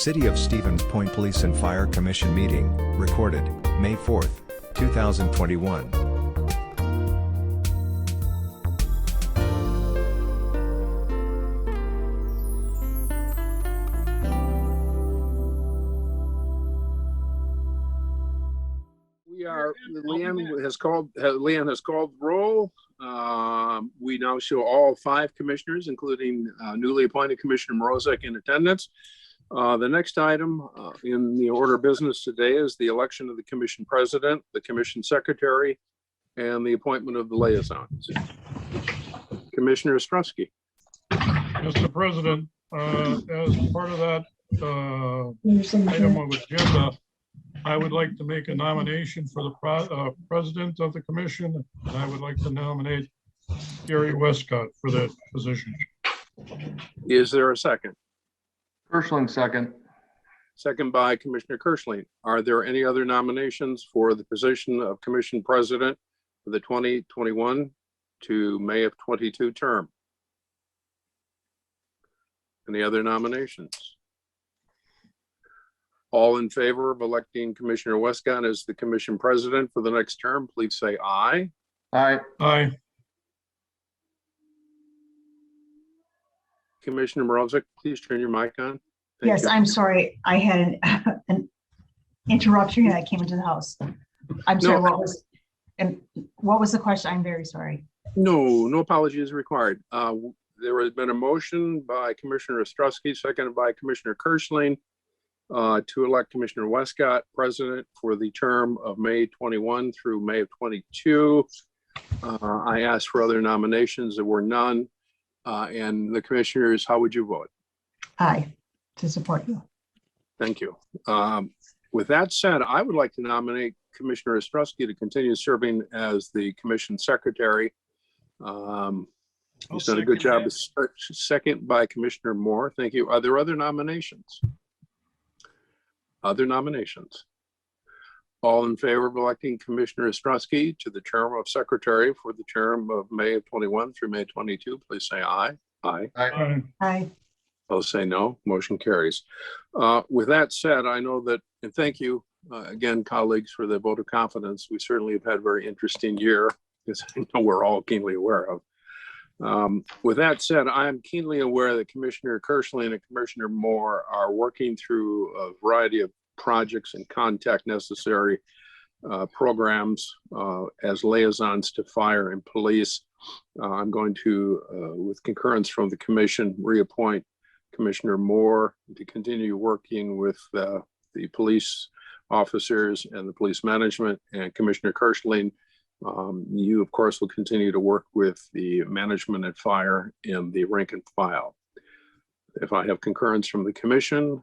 City of Stevens Point Police and Fire Commission meeting, recorded, May 4th, 2021. Leanne has called roll. We now show all 5 commissioners, including newly appointed Commissioner Morozek, in attendance. The next item in the order of business today is the election of the commission president, the commission secretary, and the appointment of the liaisons. Commissioner Ostrowski. Mr. President, as part of that item of agenda, I would like to make a nomination for the president of the commission, and I would like to nominate Gary Westcott for that position. Is there a second? Kirschling, second. Second by Commissioner Kirschling. Are there any other nominations for the position of commission president for the 2021 to May of 22 term? Any other nominations? All in favor of electing Commissioner Westcott as the commission president for the next term, please say aye. Aye. Aye. Commissioner Morozek, please turn your mic on. Thank Yes, you. I'm sorry. I had an interruption and I came into the house. I'm sorry, what was the question? I'm very sorry. No apology is required. There has been a motion by Commissioner Ostrowski, seconded by Commissioner Kirschling, to elect Commissioner Westcott president for the term of May 21 through May of 22. I asked for other nominations. There were none. And the commissioners, how would you vote? Aye, to support you. Thank you. With that said, I would like to nominate Commissioner Ostrowski to continue serving as the commission secretary. He's done a good job. Second by Commissioner Moore. Thank you. Are there other nominations? Other nominations? All in favor of electing Commissioner Ostrowski to the term of secretary for the term of May of 21 through May 22, please say aye. Aye. Aye. Aye. Those say no. Motion carries. With that said, I know that, and thank you again, colleagues, for the vote of confidence. We certainly have had a very interesting year, as I know we're all keenly aware of. With that said, I am keenly aware that Commissioner Kirschling and Commissioner Moore are working through a variety of projects and contact necessary programs as liaisons to fire and police. I'm going to, with concurrence from the commission, reappoint Commissioner Moore to continue working with the police officers and the police management, and Commissioner Kirschling, you of course will continue to work with the management and fire and the rank and file. If I have concurrence from the commission.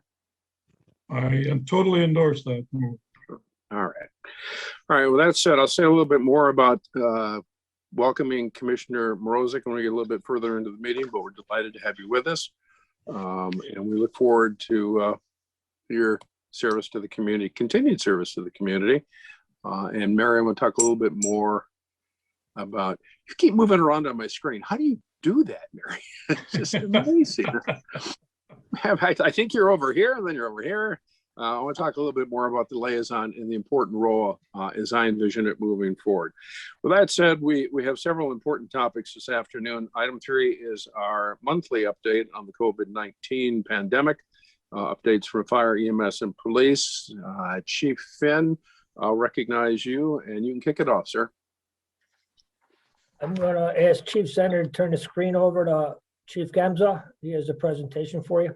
I totally endorse that move. All right. All right. With that said, I'll say a little bit more about welcoming Commissioner Morozek when we get a little bit further into the meeting, but we're delighted to have you with us. And we look forward to your service to the community, continued service to the community. And Mary, I'm going to talk a little bit more about, you keep moving around on my screen. How do you do that, Mary? It's just amazing. I think you're over here, and then you're over here. I want to talk a little bit more about the liaison and the important role as I envision it moving forward. With that said, we have several important topics this afternoon. Item 3 is our monthly update on the COVID-19 pandemic, updates from fire, EMS, and police. Chief Finn, I'll recognize you, and you can kick it off, sir. I'm going to ask Chief Senator to turn the screen over to Chief Gemza. He has a presentation for you.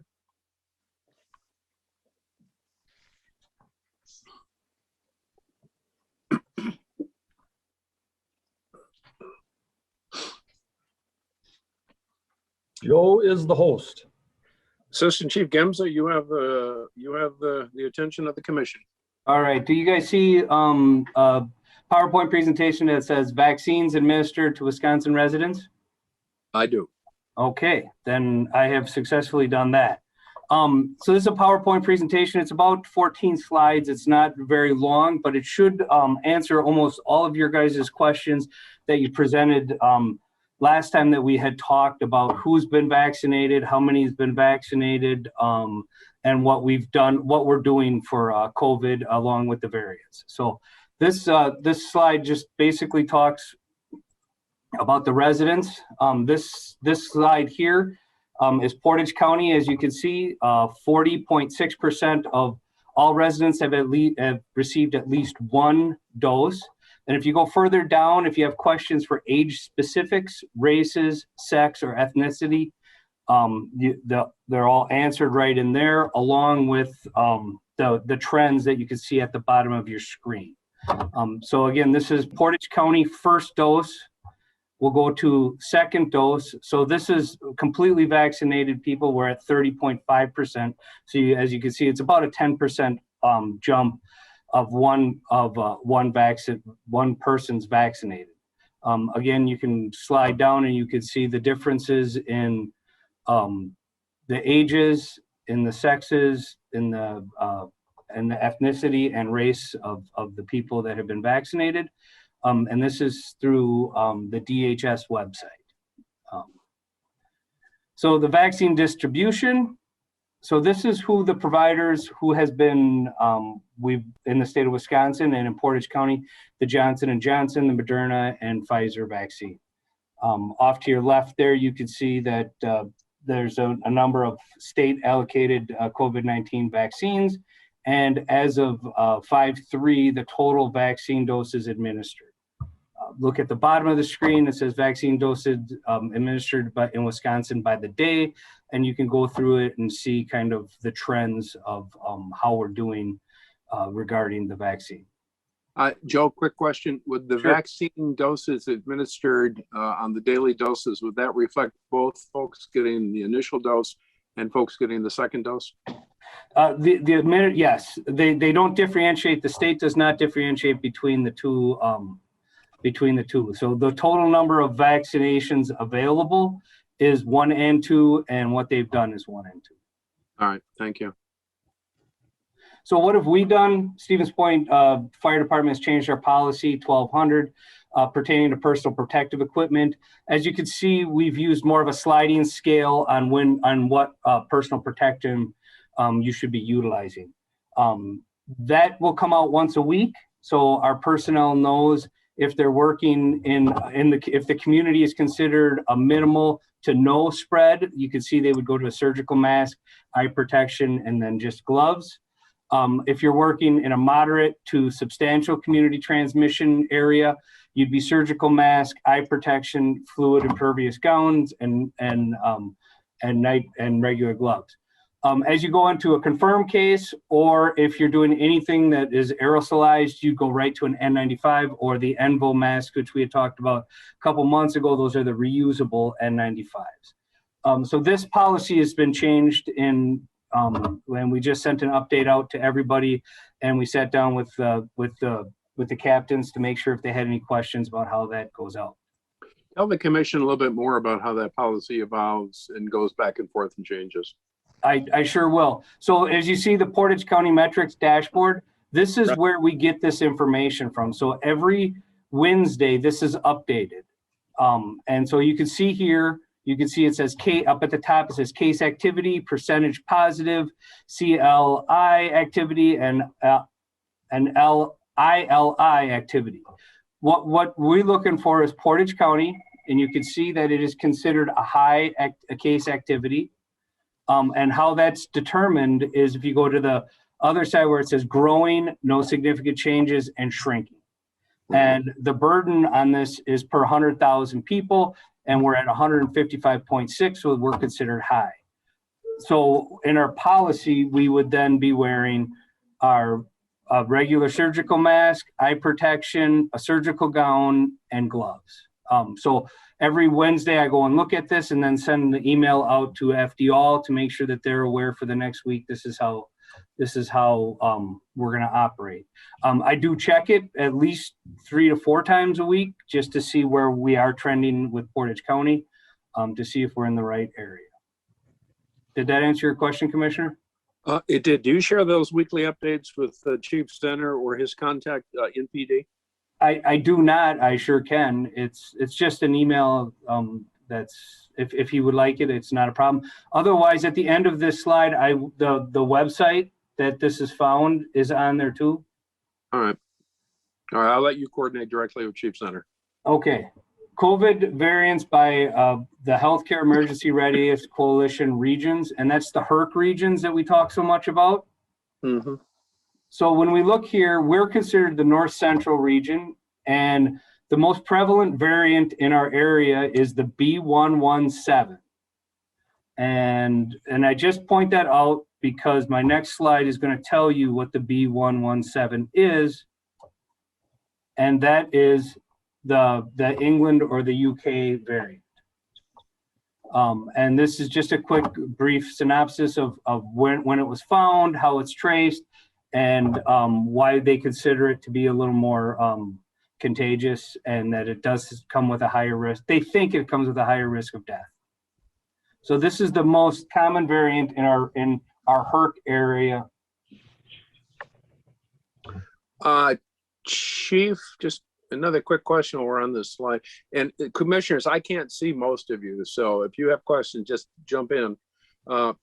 Joe is the host. Assistant Chief Gemza, you have the attention of the commission. All right. Do you guys see a PowerPoint presentation that says vaccines administered to Wisconsin residents? I do. Okay, then I have successfully done that. So this is a PowerPoint presentation. It's about 14 slides. It's not very long, but it should answer almost all of your guys' questions that you presented last time that we had talked about who's been vaccinated, how many has been vaccinated, and what we've done, what we're doing for COVID along with the variants. So this slide just basically talks about the residents. This slide here is Portage County. As you can see, 40.6% of all residents have received at least one dose. And if you go further down, if you have questions for age specifics, races, sex, or ethnicity, they're all answered right in there, along with the trends that you can see at the bottom of your screen. So again, this is Portage County first dose. We'll go to second dose. So this is completely vaccinated people. We're at 30.5%. So as you can see, it's about a 10% jump of one person's vaccinated. Again, you can slide down and you can see the differences in the ages, in the sexes, in the ethnicity and race of the people that have been vaccinated. And this is through the DHS website. So the vaccine distribution. So this is who the providers who has been, we've in the state of Wisconsin and in Portage County, the Johnson & Johnson, the Moderna, and Pfizer vaccine. Off to your left there, you can see that there's a number of state allocated COVID-19 vaccines. And as of 5/3, the total vaccine doses administered. Look at the bottom of the screen. It says vaccine doses administered in Wisconsin by the day. And you can go through it and see kind of the trends of how we're doing regarding the vaccine. Joe, quick question. Would the vaccine doses administered on the daily doses, would that reflect both folks getting the initial dose and folks getting the second dose? Yes, they don't differentiate. The state does not differentiate between the two. So the total number of vaccinations available is 1 and 2, and what they've done is 1 and 2. All right, thank you. So what have we done? Stevens Point Fire Department has changed our policy 1200 pertaining to personal protective equipment. As you can see, we've used more of a sliding scale on what personal protection you should be utilizing. That will come out once a week, so our personnel knows if they're working if the community is considered a minimal to no spread. You can see they would go to a surgical mask, eye protection, and then just gloves. If you're working in a moderate to substantial community transmission area, you'd be surgical mask, eye protection, fluid impervious gowns, and regular gloves. As you go into a confirmed case, or if you're doing anything that is aerosolized, you go right to an N95 or the Envo mask, which we had talked about a couple months ago. Those are the reusable N95s. So this policy has been changed when we just sent an update out to everybody, and we sat down with the captains to make sure if they had any questions about how that goes out. Tell the commission a little bit more about how that policy evolves and goes back and forth and changes. I sure will. So as you see the Portage County metrics dashboard, this is where we get this information from. So every Wednesday, this is updated. And so you can see here, you can see it says up at the top, it says case activity, percentage positive, CLI activity, and ILI activity. What we're looking for is Portage County, and you can see that it is considered a high case activity. And how that's determined is if you go to the other side where it says growing, no significant changes, and shrinking. And the burden on this is per 100,000 people, and we're at 155.6, so we're considered high. So in our policy, we would then be wearing our regular surgical mask, eye protection, a surgical gown, and gloves. So every Wednesday I go and look at this and then send the email out to FDall to make sure that they're aware for the next week. This is how we're going to operate. I do check it at least 3 to 4 times a week just to see where we are trending with Portage County, to see if we're in the right area. Did that answer your question, Commissioner? It did. Do you share those weekly updates with Chief Center or his contact in PD? I do not. I sure can. It's just an email that's, if he would like it, it's not a problem. Otherwise, at the end of this slide, the website that this is found is on there too. All right. All right, I'll let you coordinate directly with Chief Center. Okay. COVID variants by the Healthcare Emergency Readiness Coalition regions, and that's the HERC regions that we talk so much about. Mm-hmm. So when we look here, we're considered the North Central region, and the most prevalent variant in our area is the B117. And I just point that out because my next slide is going to tell you what the B117 is, and that is the England or the UK variant. And this is just a quick brief synopsis of when it was found, how it's traced, and why they consider it to be a little more contagious, and that it does come with a higher risk. They think it comes with a higher risk of death. So this is the most common variant in our HERC area. Chief, just another quick question while we're on this slide. And commissioners, I can't see most of you, so if you have questions, just jump in.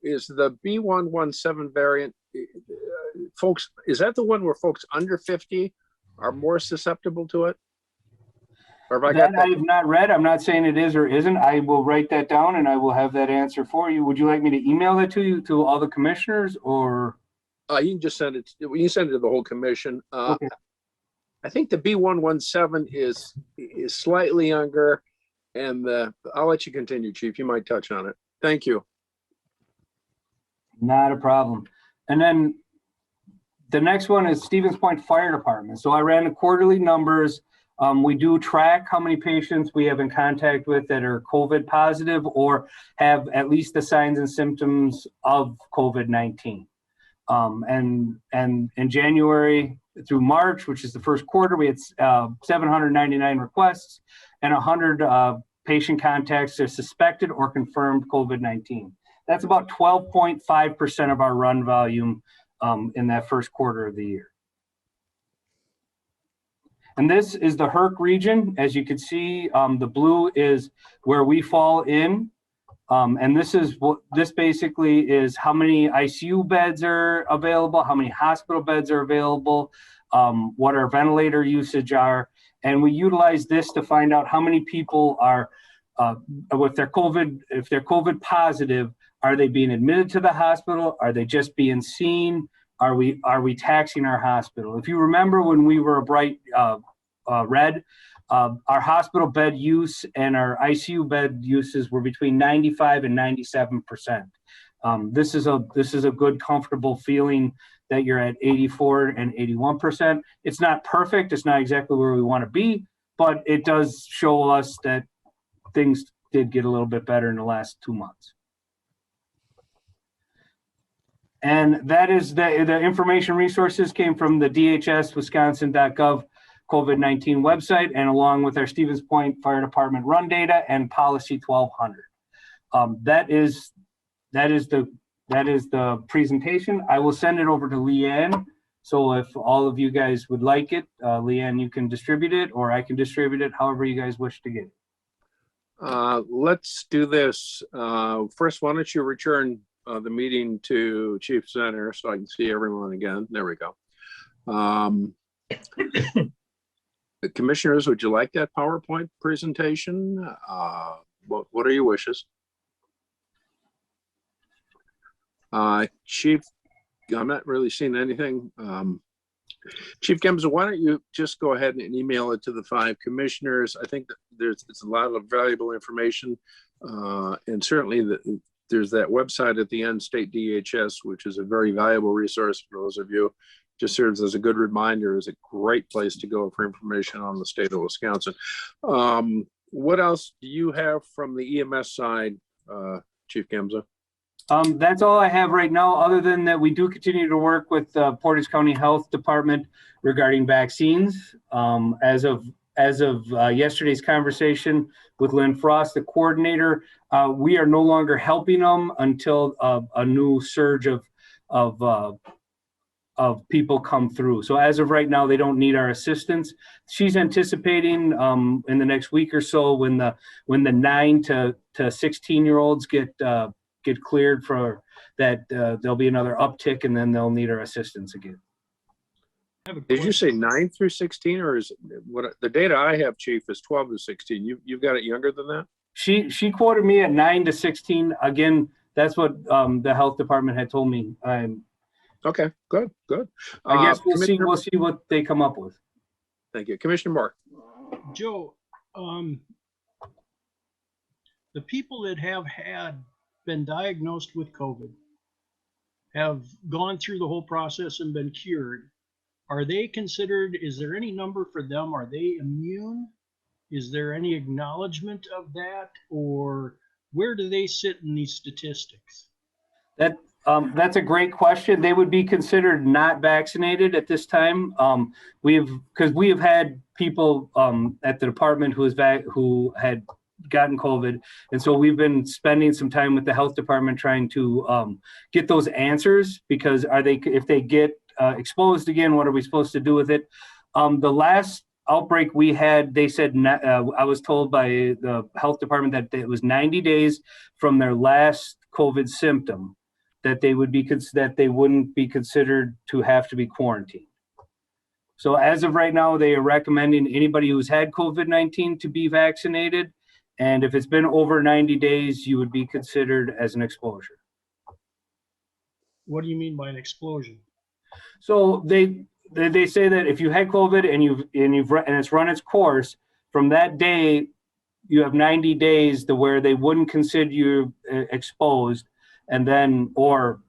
Is the B117 variant, folks, is that the one where folks under 50 are more susceptible to it? Or have I got That I have not read. I'm not saying it is or isn't. I will write that down and I will have that answer for you. Would you like me to email that to you, to all the commissioners, or? You can just send it, you can send it to the whole commission. Okay. I think the B117 is slightly younger, and I'll let you continue, Chief. You might touch on it. Thank you. Not a problem. And then the next one is Stevens Point Fire Department. So I ran the quarterly numbers. We do track how many patients we have in contact with that are COVID positive or have at least the signs and symptoms of COVID-19. And in January through March, which is the first quarter, we had 799 requests and 100 patient contacts that are suspected or confirmed COVID-19. That's about 12.5% of our run volume in that first quarter of the year. And this is the HERC region. As you can see, the blue is where we fall in. And this basically is how many ICU beds are available, how many hospital beds are available, what our ventilator usage are. And we utilize this to find out how many people are, if they're COVID positive, are they being admitted to the hospital? Are they just being seen? Are we taxing our hospital? If you remember when we were a bright red, our hospital bed use and our ICU bed uses were between 95 and 97%. This is a good, comfortable feeling that you're at 84 and 81%. It's not perfect. It's not exactly where we want to be, but it does show us that things did get a little bit better in the last 2 months. And that is the information resources came from the dhswisconsin.gov COVID-19 website, and along with our Stevens Point Fire Department run data and policy 1200. That is the presentation. I will send it over to Leanne. So if all of you guys would like it, Leanne, you can distribute it, or I can distribute it, however you guys wish to get it. Let's do this. First, why don't you return the meeting to Chief Center so I can see everyone again. There we go. The commissioners, would you like that PowerPoint presentation? What are your wishes? Chief, I'm not really seeing anything. Chief Gemza, why don't you just go ahead and email it to the 5 commissioners? I think that it's a lot of valuable information, and certainly there's that website at the end, State DHS, which is a very valuable resource for those of you. Just serves as a good reminder, is a great place to go for information on the state of Wisconsin. What else do you have from the EMS side, Chief Gemza? That's all I have right now, other than that we do continue to work with the Portage County Health Department regarding vaccines. As of yesterday's conversation with Lynn Frost, the coordinator, we are no longer helping them until a new surge of of people come through. So as of right now, they don't need our assistance. She's anticipating in the next week or so when the 9 to 16-year-olds get cleared for that, there'll be another uptick, and then they'll need our assistance again. Did you say 9 through 16, or is what the data I have, Chief, is 12 to 16? You've got it younger than that? She quoted me at 9 to 16. Again, that's what the health department had told me. Okay, good. I guess we'll see Commissioner- what they come up with. Thank you. Commissioner Moore. Joe, the people that have been diagnosed with COVID, have gone through the whole process and been cured, are they considered, is there any number for them? Are they immune? Is there any acknowledgement of that? Or where do they sit in these statistics? That's a great question. They would be considered not vaccinated at this time. Because we have had people at the department who had gotten COVID, and so we've been spending some time with the health department trying to get those answers. Because if they get exposed again, what are we supposed to do with it? The last outbreak we had, they said I was told by the health department that it was 90 days from their last COVID symptom that they wouldn't be considered to have to be quarantined. So as of right now, they are recommending anybody who's had COVID-19 to be vaccinated. And if it's been over 90 days, you would be considered as an exposure. What do you mean by an explosion? So they say that if you had COVID and it's run its course, from that day, you have 90 days to where they wouldn't consider you exposed, and then or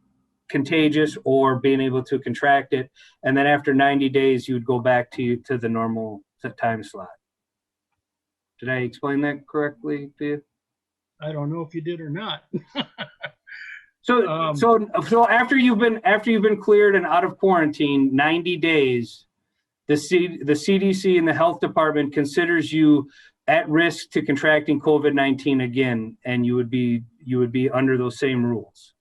contagious or being able to contract it. And then after 90 days, you would go back to the normal time slot. Did I explain that correctly to you? I don't know if you did or not. So after you've been cleared and out of quarantine 90 days, the CDC and the health department considers you at risk to contracting COVID-19 again, and you would be under those same rules.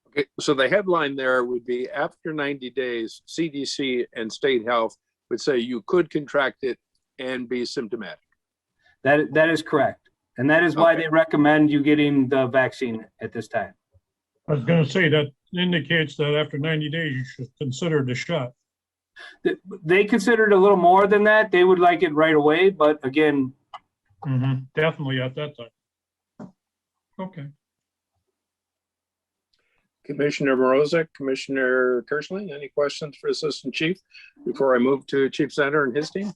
Okay, so the headline there would be after 90 days, CDC and state health would say you could contract it and be symptomatic. That is correct. And that is why they recommend you getting the vaccine at this time. I was gonna say that indicates that after 90 days, you should consider the shot. They considered a little more than that. They would like it right away, but again. Definitely at that time. Okay. Commissioner Morozic, Commissioner Kirschling, any questions for Assistant Chief before I move to Chief Senator and his team?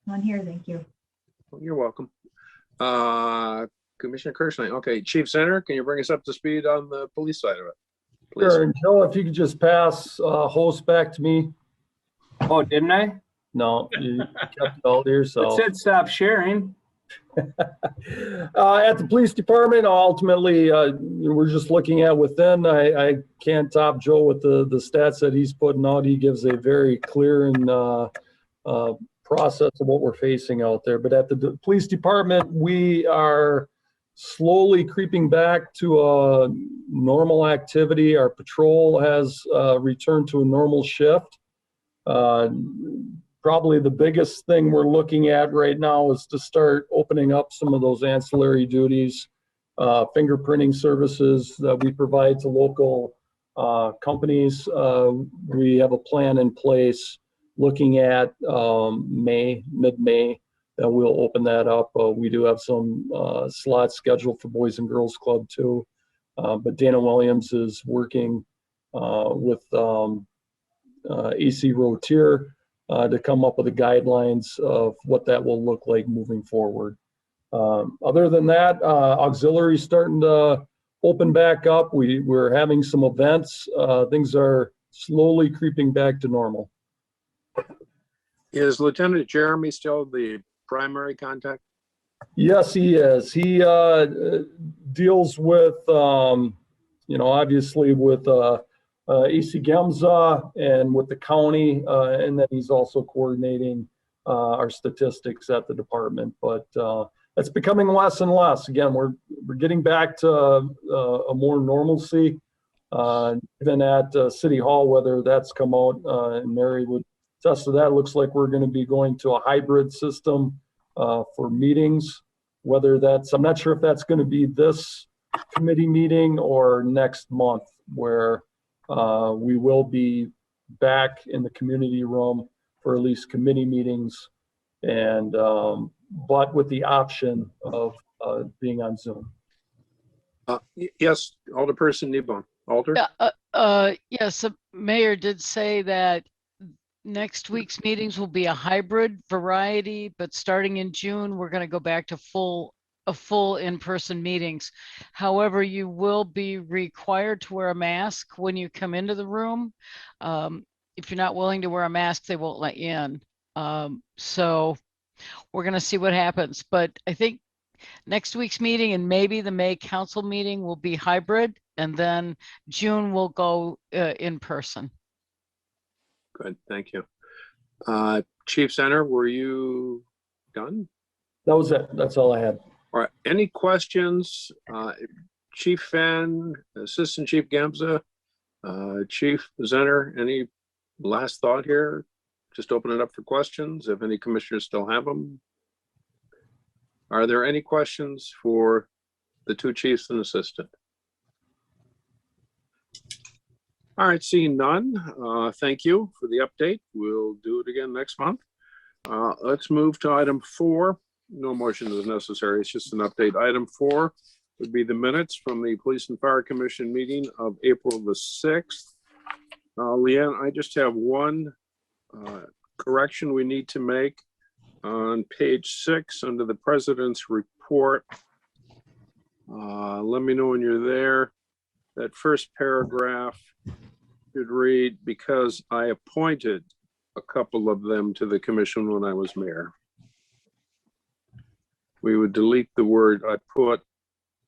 On here, thank you. Well, you're welcome. Commissioner Kirschling. Okay, Chief Senator, can you bring us up to speed on the police side of it? Please. Sure, and Joe, if you could just pass host back to me. Oh, didn't I? No, you kept it all to yourself. It said stop sharing. At the police department, ultimately, we're just looking at within. I can't top Joe with the stats that he's putting out. He gives a very clear and process of what we're facing out there. But at the police department, we are slowly creeping back to normal activity. Our patrol has returned to a normal shift. Probably the biggest thing we're looking at right now is to start opening up some of those ancillary duties, fingerprinting services that we provide to local companies. We have a plan in place looking at mid-May, that we'll open that up. We do have some slots scheduled for Boys and Girls Club too. But Dana Williams is working with AC Rotier to come up with the guidelines of what that will look like moving forward. Other than that, auxiliary starting to open back up. We're having some events. Things are slowly creeping back to normal. Is Lieutenant Jeremy still the primary contact? Yes, he is. He deals with, obviously with AC Gemza and with the county, and then he's also coordinating our statistics at the department. But it's becoming less and less. Again, we're getting back to a more normalcy. Even at City Hall, whether that's come out, and Mary would attest to that, looks like we're going to be going to a hybrid system for meetings. Whether that's, I'm not sure if that's going to be this committee meeting or next month, where we will be back in the community room for at least committee meetings, and but with the option of being on Zoom. Yes, Alderperson Nebon. Alder? Yes, the mayor did say that next week's meetings will be a hybrid variety, but starting in June, we're going to go back to full in-person meetings. However, you will be required to wear a mask when you come into the room. If you're not willing to wear a mask, they won't let you in. So we're going to see what happens. But I think next week's meeting and maybe the May council meeting will be hybrid, and then June will go in person. Good, thank you. Chief Center, were you done? That was it. That's all I had. All right, any questions? Chief Fenn, Assistant Chief Gamza, Chief Zenner, any last thought here? Just open it up for questions if any commissioners still have them. Are there any questions for the two chiefs and assistant? All right, seeing none, thank you for the update. We'll do it again next month. Let's move to item 4. No motion is necessary. It's just an update. Item 4 would be the minutes from the Police and Fire Commission meeting of April the 6th. Leanne, I just have one correction we need to make on page 6 under the president's report. Let me know when you're there. That first paragraph should read, because I appointed a couple of them to the commission when I was mayor. We would delete the word I put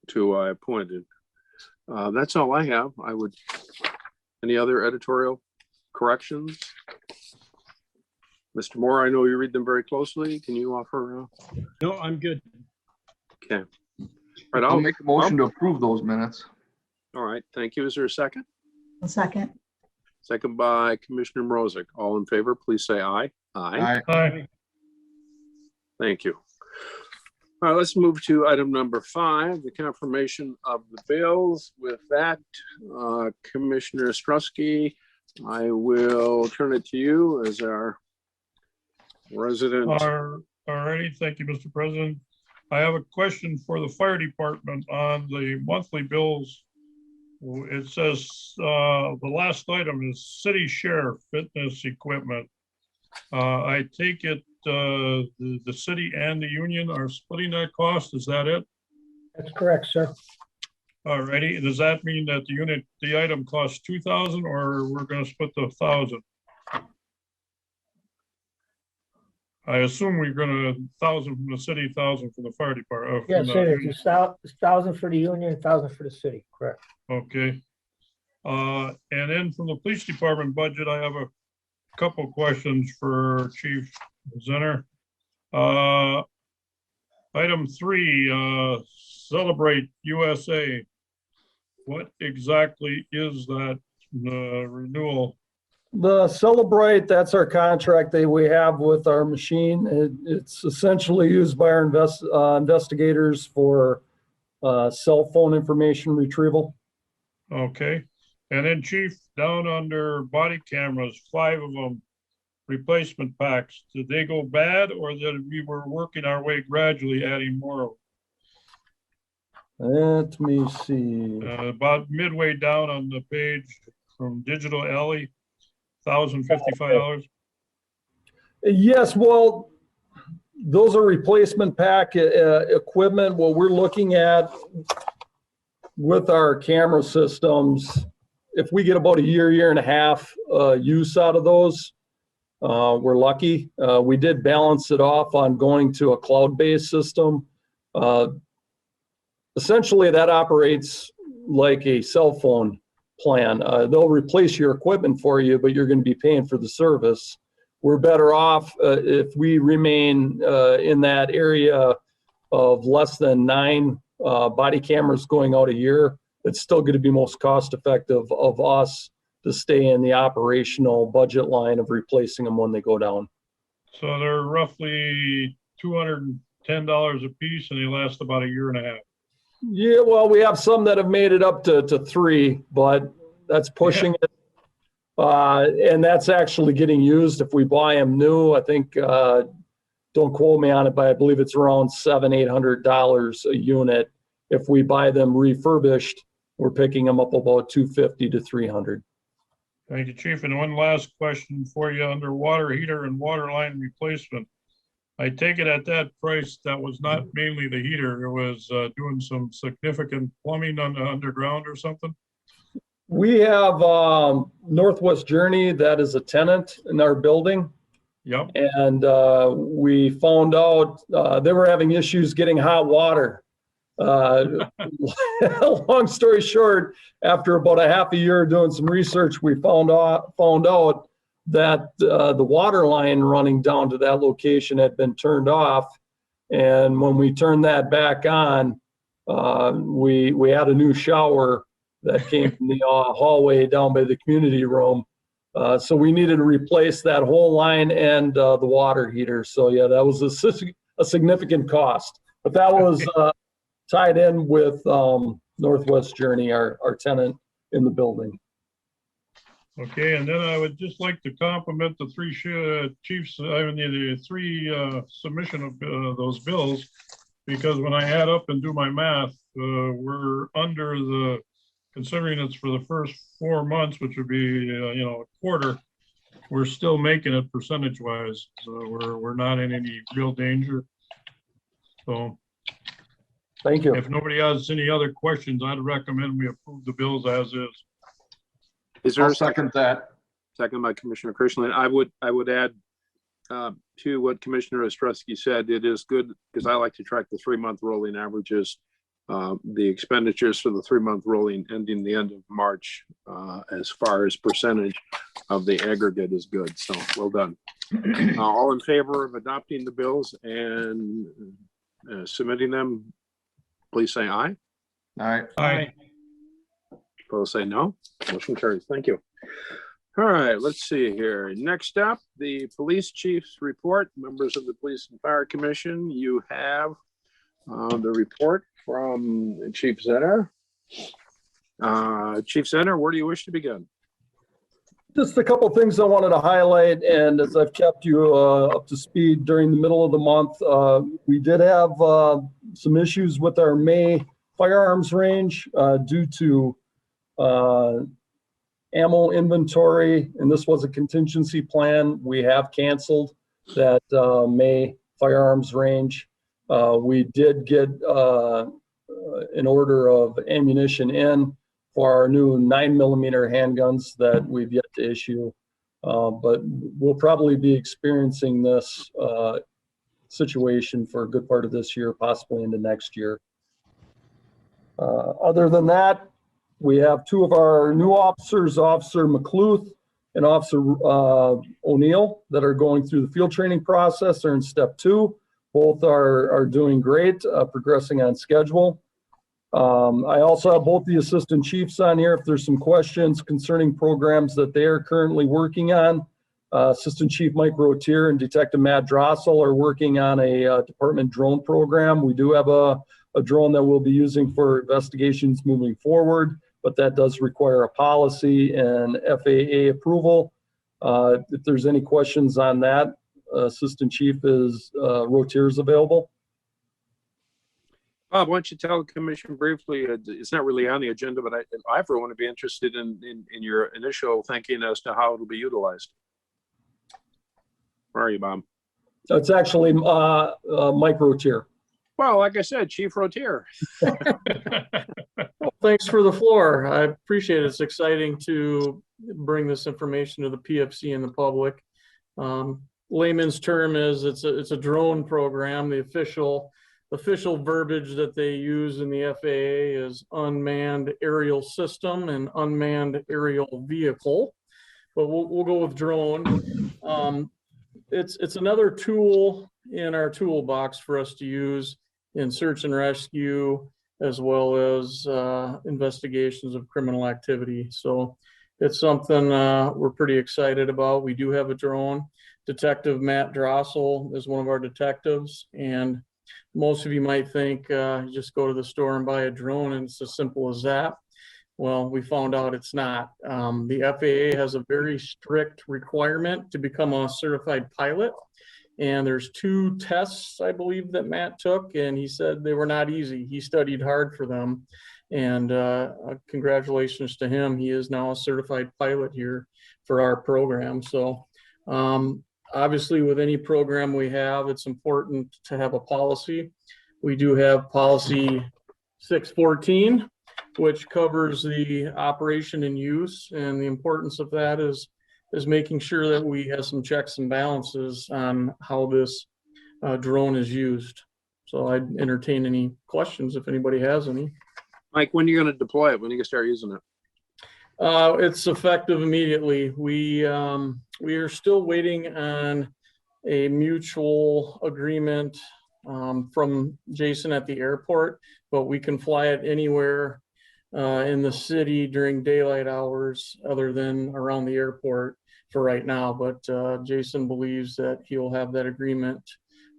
to I appointed. That's all I have. Any other editorial corrections? Mr. Moore, I know you read them very closely. Can you offer? No, I'm good. Okay. All right, I'll make a motion to approve those minutes. All right, thank you. Is there a second? A second. Second by Commissioner Mrozek. All in favor, please say aye. Aye. Aye. Thank you. All right, let's move to item number 5, the confirmation of the bills. With that, Commissioner Ostrowski, I will turn it to you as our resident. All righty, thank you, Mr. President. I have a question for the fire department on the monthly bills. It says the last item is city share fitness equipment. I take it the city and the union are splitting that cost. Is that it? That's correct, sir. All righty. Does that mean that the item costs $2,000, or we're going to split the $1,000? I assume we're going to $1,000 from the city, $1,000 from the fire department. Yes, sir. It's $1,000 for the union, $1,000 for the city. Correct. Okay. And then from the police department budget, I have a couple questions for Chief Zenner. Item 3, Celebrate USA. What exactly is that renewal? The Celebrate, that's our contract that we have with our machine. It's essentially used by our investigators for cell phone information retrieval. Okay. And then Chief, down under body cameras, 5 of them, replacement packs. Did they go bad, or that we were working our way gradually adding more? Let me see. About midway down on the page from Digital Alley, $1,055. Yes, well, those are replacement pack equipment. What we're looking at with our camera systems, if we get about a year and a half use out of those, we're lucky. We did balance it off on going to a cloud-based system. Essentially, that operates like a cell phone plan. They'll replace your equipment for you, but you're going to be paying for the service. We're better off if we remain in that area of less than 9 body cameras going out a year. it's still going to be most cost effective of us to stay in the operational budget line of replacing them when they go down. So they're roughly $210 a piece and they last about a year and a half. Yeah, well, we have some that have made it up to 3, but that's pushing it. And that's actually getting used. If we buy them new, I think, don't quote me on it, but I believe it's around $700-800 a unit. If we buy them refurbished, we're picking them up about $250 to $300. Thank you, Chief. And one last question for you under water heater and water line replacement. I take it at that price, that was not mainly the heater, it was doing some significant plumbing underground or something? We have Northwest Journey, that is a tenant in our building. Yep. And we found out they were having issues getting hot water. Long story short, after about a half a year doing some research, we found out that the water line running down to that location had been turned off. And when we turned that back on, we had a new shower that came from the hallway down by the community room. So we needed to replace that whole line and the water heater. So yeah, that was a significant cost. But that was tied in with Northwest Journey, our tenant in the building. Okay, and then I would just like to compliment the 3 chiefs, the 3 submission of those bills, because when I add up and do my math, we're under the, considering it's for the first 4 months, which would be a quarter, we're still making it percentage wise. So we're not in any real danger. So thank you. If nobody has any other questions, I'd recommend we approve the bills as is. Is there I'll a second? second that. Second by Commissioner Kirschland. I would add to what Commissioner Ostrowski said. It is good because I like to track the 3-month rolling averages. The expenditures for the 3-month rolling ending the end of March, as far as percentage of the aggregate is good. So well done. All in favor of adopting the bills and submitting them, please say aye. All right. Aye. Opposed, say no. Motion carries. Thank you. All right, let's see here. Next up, the police chief's report. Members of the Police and Fire Commission, you have the report from Chief Zenner. Chief Zenner, where do you wish to begin? Just a couple things I wanted to highlight, and as I've kept you up to speed during the middle of the month, we did have some issues with our May firearms range due to ammo inventory, and this was a contingency plan. We have canceled that May firearms range. We did get an order of ammunition in for our new 9mm handguns that we've yet to issue, but we'll probably be experiencing this situation for a good part of this year, possibly into next year. Other than that, we have 2 of our new officers, Officer McLuth and Officer O'Neill, that are going through the field training process. They're in step 2. Both are doing great, progressing on schedule. I also have both the assistant chiefs on here if there's some questions concerning programs that they are currently working on. Assistant Chief Mike Rotier and Detective Matt Drossel are working on a department drone program. We do have a drone that we'll be using for investigations moving forward, but that does require a policy and FAA approval. If there's any questions on that, Assistant Chief Rotier is available. Bob, why don't you tell the commission briefly, it's not really on the agenda, but I for one would be interested in your initial thinking as to how it'll be utilized. Where are you, Bob? It's actually Mike Rotier. Well, like I said, Chief Rotier. Well, thanks for the floor. I appreciate it. It's exciting to bring this information to the PFC and the public. Layman's term is it's a drone program. The official verbiage that they use in the FAA is unmanned aerial system and unmanned aerial vehicle, but we'll go with drone. It's another tool in our toolbox for us to use in search and rescue as well as investigations of criminal activity. So it's something we're pretty excited about. We do have a drone. Detective Matt Drossel is one of our detectives, and most of you might think you just go to the store and buy a drone and it's as simple as that. Well, we found out it's not. The FAA has a very strict requirement to become a certified pilot. And there's 2 tests, I believe, that Matt took, and he said they were not easy. He studied hard for them. And congratulations to him. He is now a certified pilot here for our program. So obviously, with any program we have, it's important to have a policy. We do have policy 614, which covers the operation and use. And the importance of that is making sure that we have some checks and balances on how this drone is used. So I'd entertain any questions if anybody has any. Mike, when are you going to deploy it? When are you going to start using it? It's effective immediately. We are still waiting on a mutual agreement from Jason at the airport, but we can fly it anywhere in the city during daylight hours other than around the airport for right now. But Jason believes that he'll have that agreement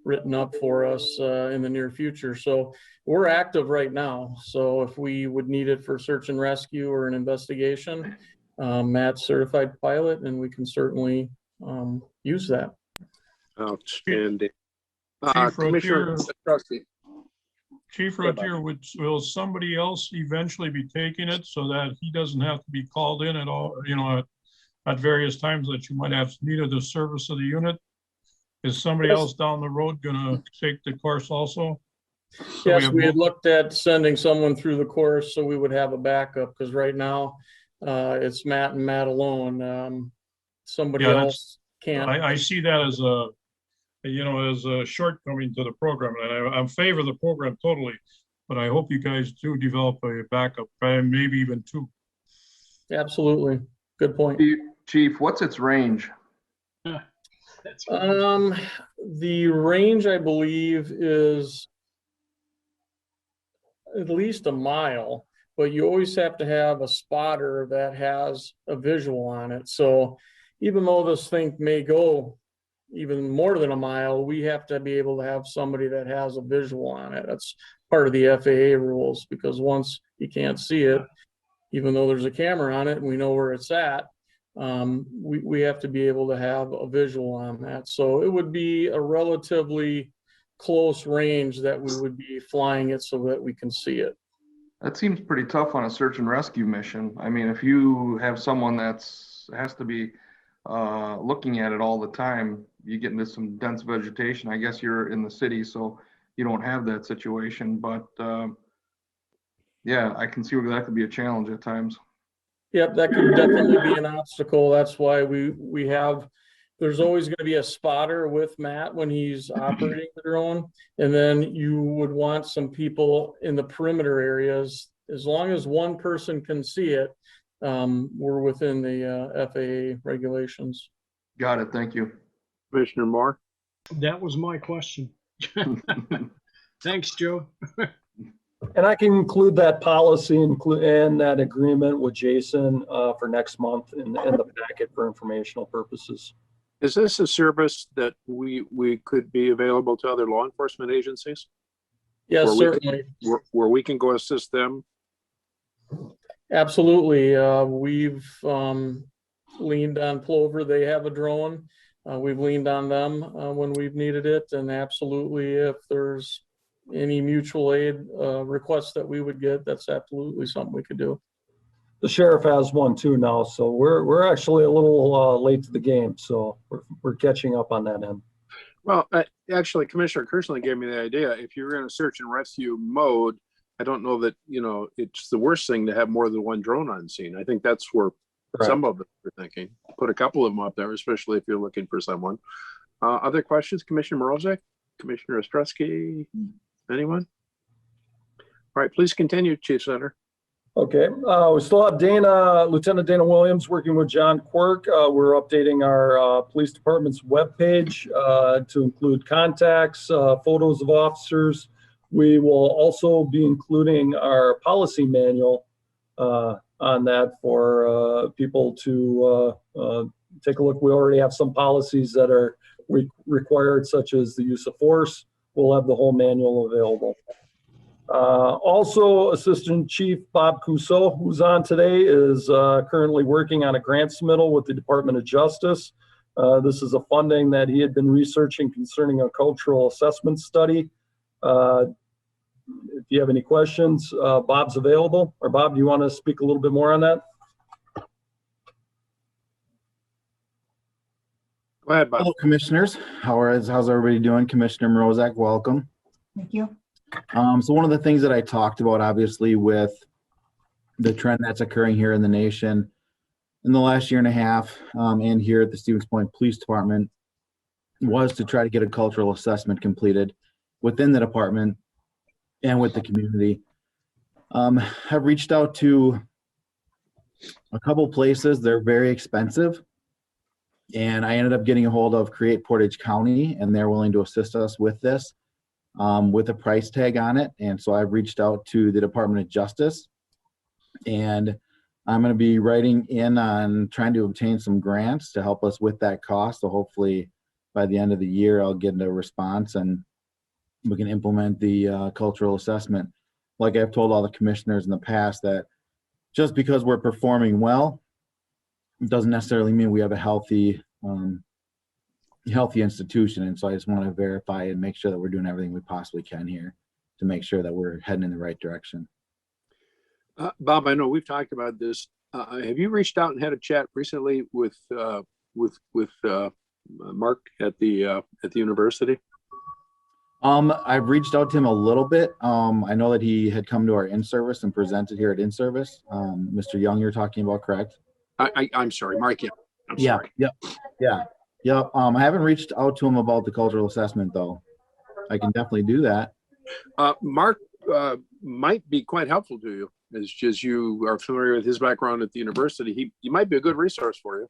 written up for us in the near future. So we're active right now. So if we would need it for search and rescue or an investigation, Matt's certified pilot, and we can certainly use that. Outstanding. Commissioner Trustee. Chief Rotier, will somebody else eventually be taking it so that he doesn't have to be called in at all, at various times that you might have needed the service of the unit? Is somebody else down the road gonna take the course also? Yes, we had looked at sending someone through the course so we would have a backup, because right now it's Matt and Matt alone. Somebody else can't. I see that as a shortcoming to the program, and I'm in favor of the program totally, but I hope you guys do develop a backup, and maybe even 2. Absolutely. Good point. Chief, what's its range? The range, I believe, is at least a mile, but you always have to have a spotter that has a visual on it. So even though this thing may go even more than a mile, we have to be able to have somebody that has a visual on it. That's part of the FAA rules, because once you can't see it, even though there's a camera on it and we know where it's at, we have to be able to have a visual on that. So it would be a relatively close range that we would be flying it so that we can see it. That seems pretty tough on a search and rescue mission. I mean, if you have someone has to be looking at it all the time, you get into some dense vegetation. I guess you're in the city, so you don't have that situation. But yeah, I can see where that could be a challenge at times. Yep, that could definitely be an obstacle. That's why we have, there's always going to be a spotter with Matt when he's operating the drone. And then you would want some people in the perimeter areas. As long as one person can see it, we're within the FAA regulations. Got it. Thank you. Commissioner Moore. That was my question. Thanks, Joe. And I can include that policy and that agreement with Jason for next month in the packet for informational purposes. Is this a service that we could be available to other law enforcement agencies? Yes, certainly. Where we can go assist them? Absolutely. We've leaned on Plover. They have a drone. We've leaned on them when we've needed it. And absolutely, if there's any mutual aid requests that we would get, that's absolutely something we could do. The sheriff has one too now, so we're actually a little late to the game, so we're catching up on that end. Well, actually, Commissioner Kirschland gave me the idea. If you're in a search and rescue mode, I don't know that, it's the worst thing to have more than one drone on scene. I think that's where some of them are thinking. Put a couple of them up there, especially if you're looking for someone. Other questions, Commissioner Morozek, Commissioner Ostrowski, anyone? All right, please continue, Chief Senator. Okay, we still have Lieutenant Dana Williams working with John Quirk. We're updating our police department's webpage to include contacts, photos of officers, We will also be including our policy manual on that for people to take a look. We already have some policies that are required, such as the use of force. We'll have the whole manual available. Also, Assistant Chief Bob Cousseau, who's on today, is currently working on a grant submittal with the Department of Justice. This is a funding that he had been researching concerning a cultural assessment study. If you have any questions, Bob's available. Or Bob, do you want to speak a little bit more on that? Go ahead, Bob. Hello, commissioners. How's everybody doing? Commissioner Morozak, welcome. Thank you. So one of the things that I talked about, obviously, with the trend that's occurring here in the nation in the last year and a half, and here at the Stevens Point Police Department, was to try to get a cultural assessment completed within the department and with the community. I've reached out to a couple places. They're very expensive. And I ended up getting a hold of Create Portage County, and they're willing to assist us with this, with a price tag on it. And so I've reached out to the Department of Justice, and I'm going to be writing in on trying to obtain some grants to help us with that cost. So hopefully by the end of the year, I'll get a response and we can implement the cultural assessment. Like I've told all the commissioners in the past, that just because we're performing well, it doesn't necessarily mean we have a healthy institution. And so I just want to verify and make sure that we're doing everything we possibly can here to make sure that we're heading in the right direction. Bob, I know we've talked about this. Have you reached out and had a chat recently with Mark at the university? I've reached out to him a little bit. I know that he had come to our in-service and presented here at in-service. Mr. Young, you're talking about, correct? I'm sorry, Mark. Yeah. I'm Yeah. sorry. Yep. I haven't reached out to him about the cultural assessment though. I can definitely do that. Mark might be quite helpful to you, as you are familiar with his background at the university. He might be a good resource for you.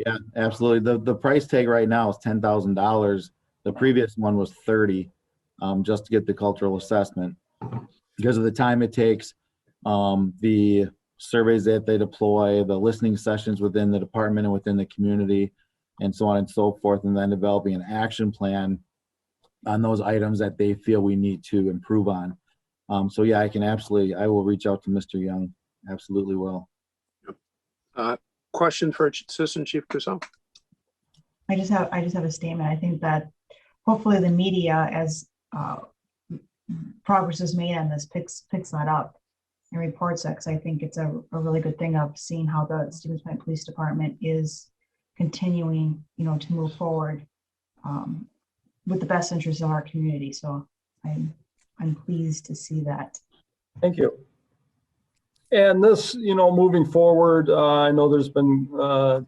Yeah, absolutely. The price tag right now is $10,000. The previous one was $30,000, just to get the cultural assessment, because of the time it takes, the surveys that they deploy, the listening sessions within the department and within the community, and so on and so forth, and then developing an action plan on those items that they feel we need to improve on. So yeah, I will reach out to Mr. Young. Absolutely will. Question for Assistant Chief Cousseau. I just have a statement. I think that hopefully the media, as progress is made on this, picks that up and reports that, because I think it's a really good thing of seeing how the Stevens Point Police Department is continuing, to move forward with the best interests of our community. So I'm pleased to see that. Thank you. And this, moving forward, I know there's been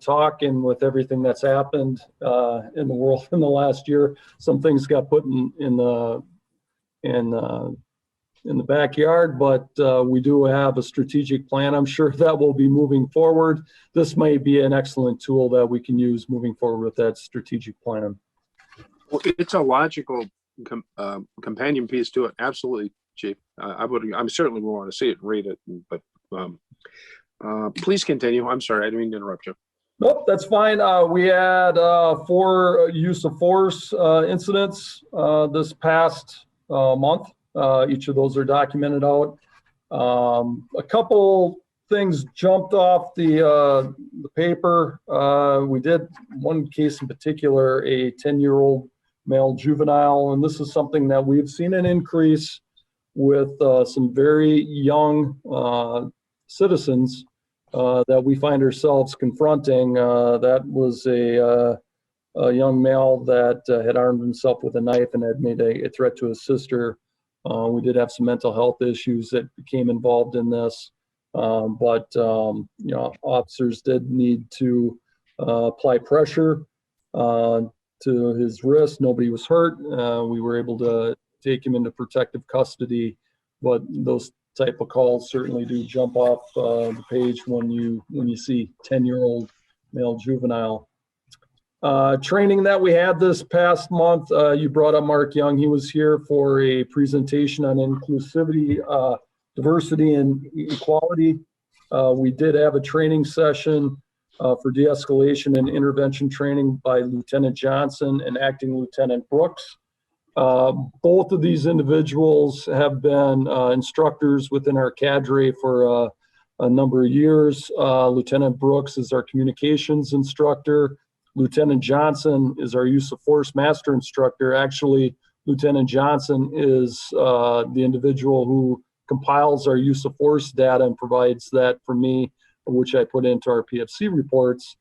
talk, and with everything that's happened in the world in the last year, some things got put in the backyard, but we do have a strategic plan. I'm sure that will be moving forward. This may be an excellent tool that we can use moving forward with that strategic plan. Well, it's a logical companion piece to it. Absolutely, Chief. I certainly will want to see it and read it, but please continue. I'm sorry, I didn't mean to interrupt you. Nope, that's fine. We had 4 use of force incidents this past month. Each of those are documented out. A couple things jumped off the paper. We did one case in particular, a 10-year-old male juvenile, and this is something that we've seen an increase with some very young citizens that we find ourselves confronting. That was a young male that had armed himself with a knife and had made a threat to his sister. We did have some mental health issues that became involved in this, but officers did need to apply pressure to his wrist. Nobody was hurt. We were able to take him into protective custody, but those type of calls certainly do jump off the page when you see 10-year-old male juvenile. Training that we had this past month, you brought up Mark Young. He was here for a presentation on inclusivity, diversity, and equality. We did have a training session for de-escalation and intervention training by Lieutenant Johnson and Acting Lieutenant Brooks. Both of these individuals have been instructors within our cadre for a number of years. Lieutenant Brooks is our communications instructor. Lieutenant Johnson is our use of force master instructor. Actually, Lieutenant Johnson is the individual who compiles our use of force data and provides that for me, which I put into our PFC reports.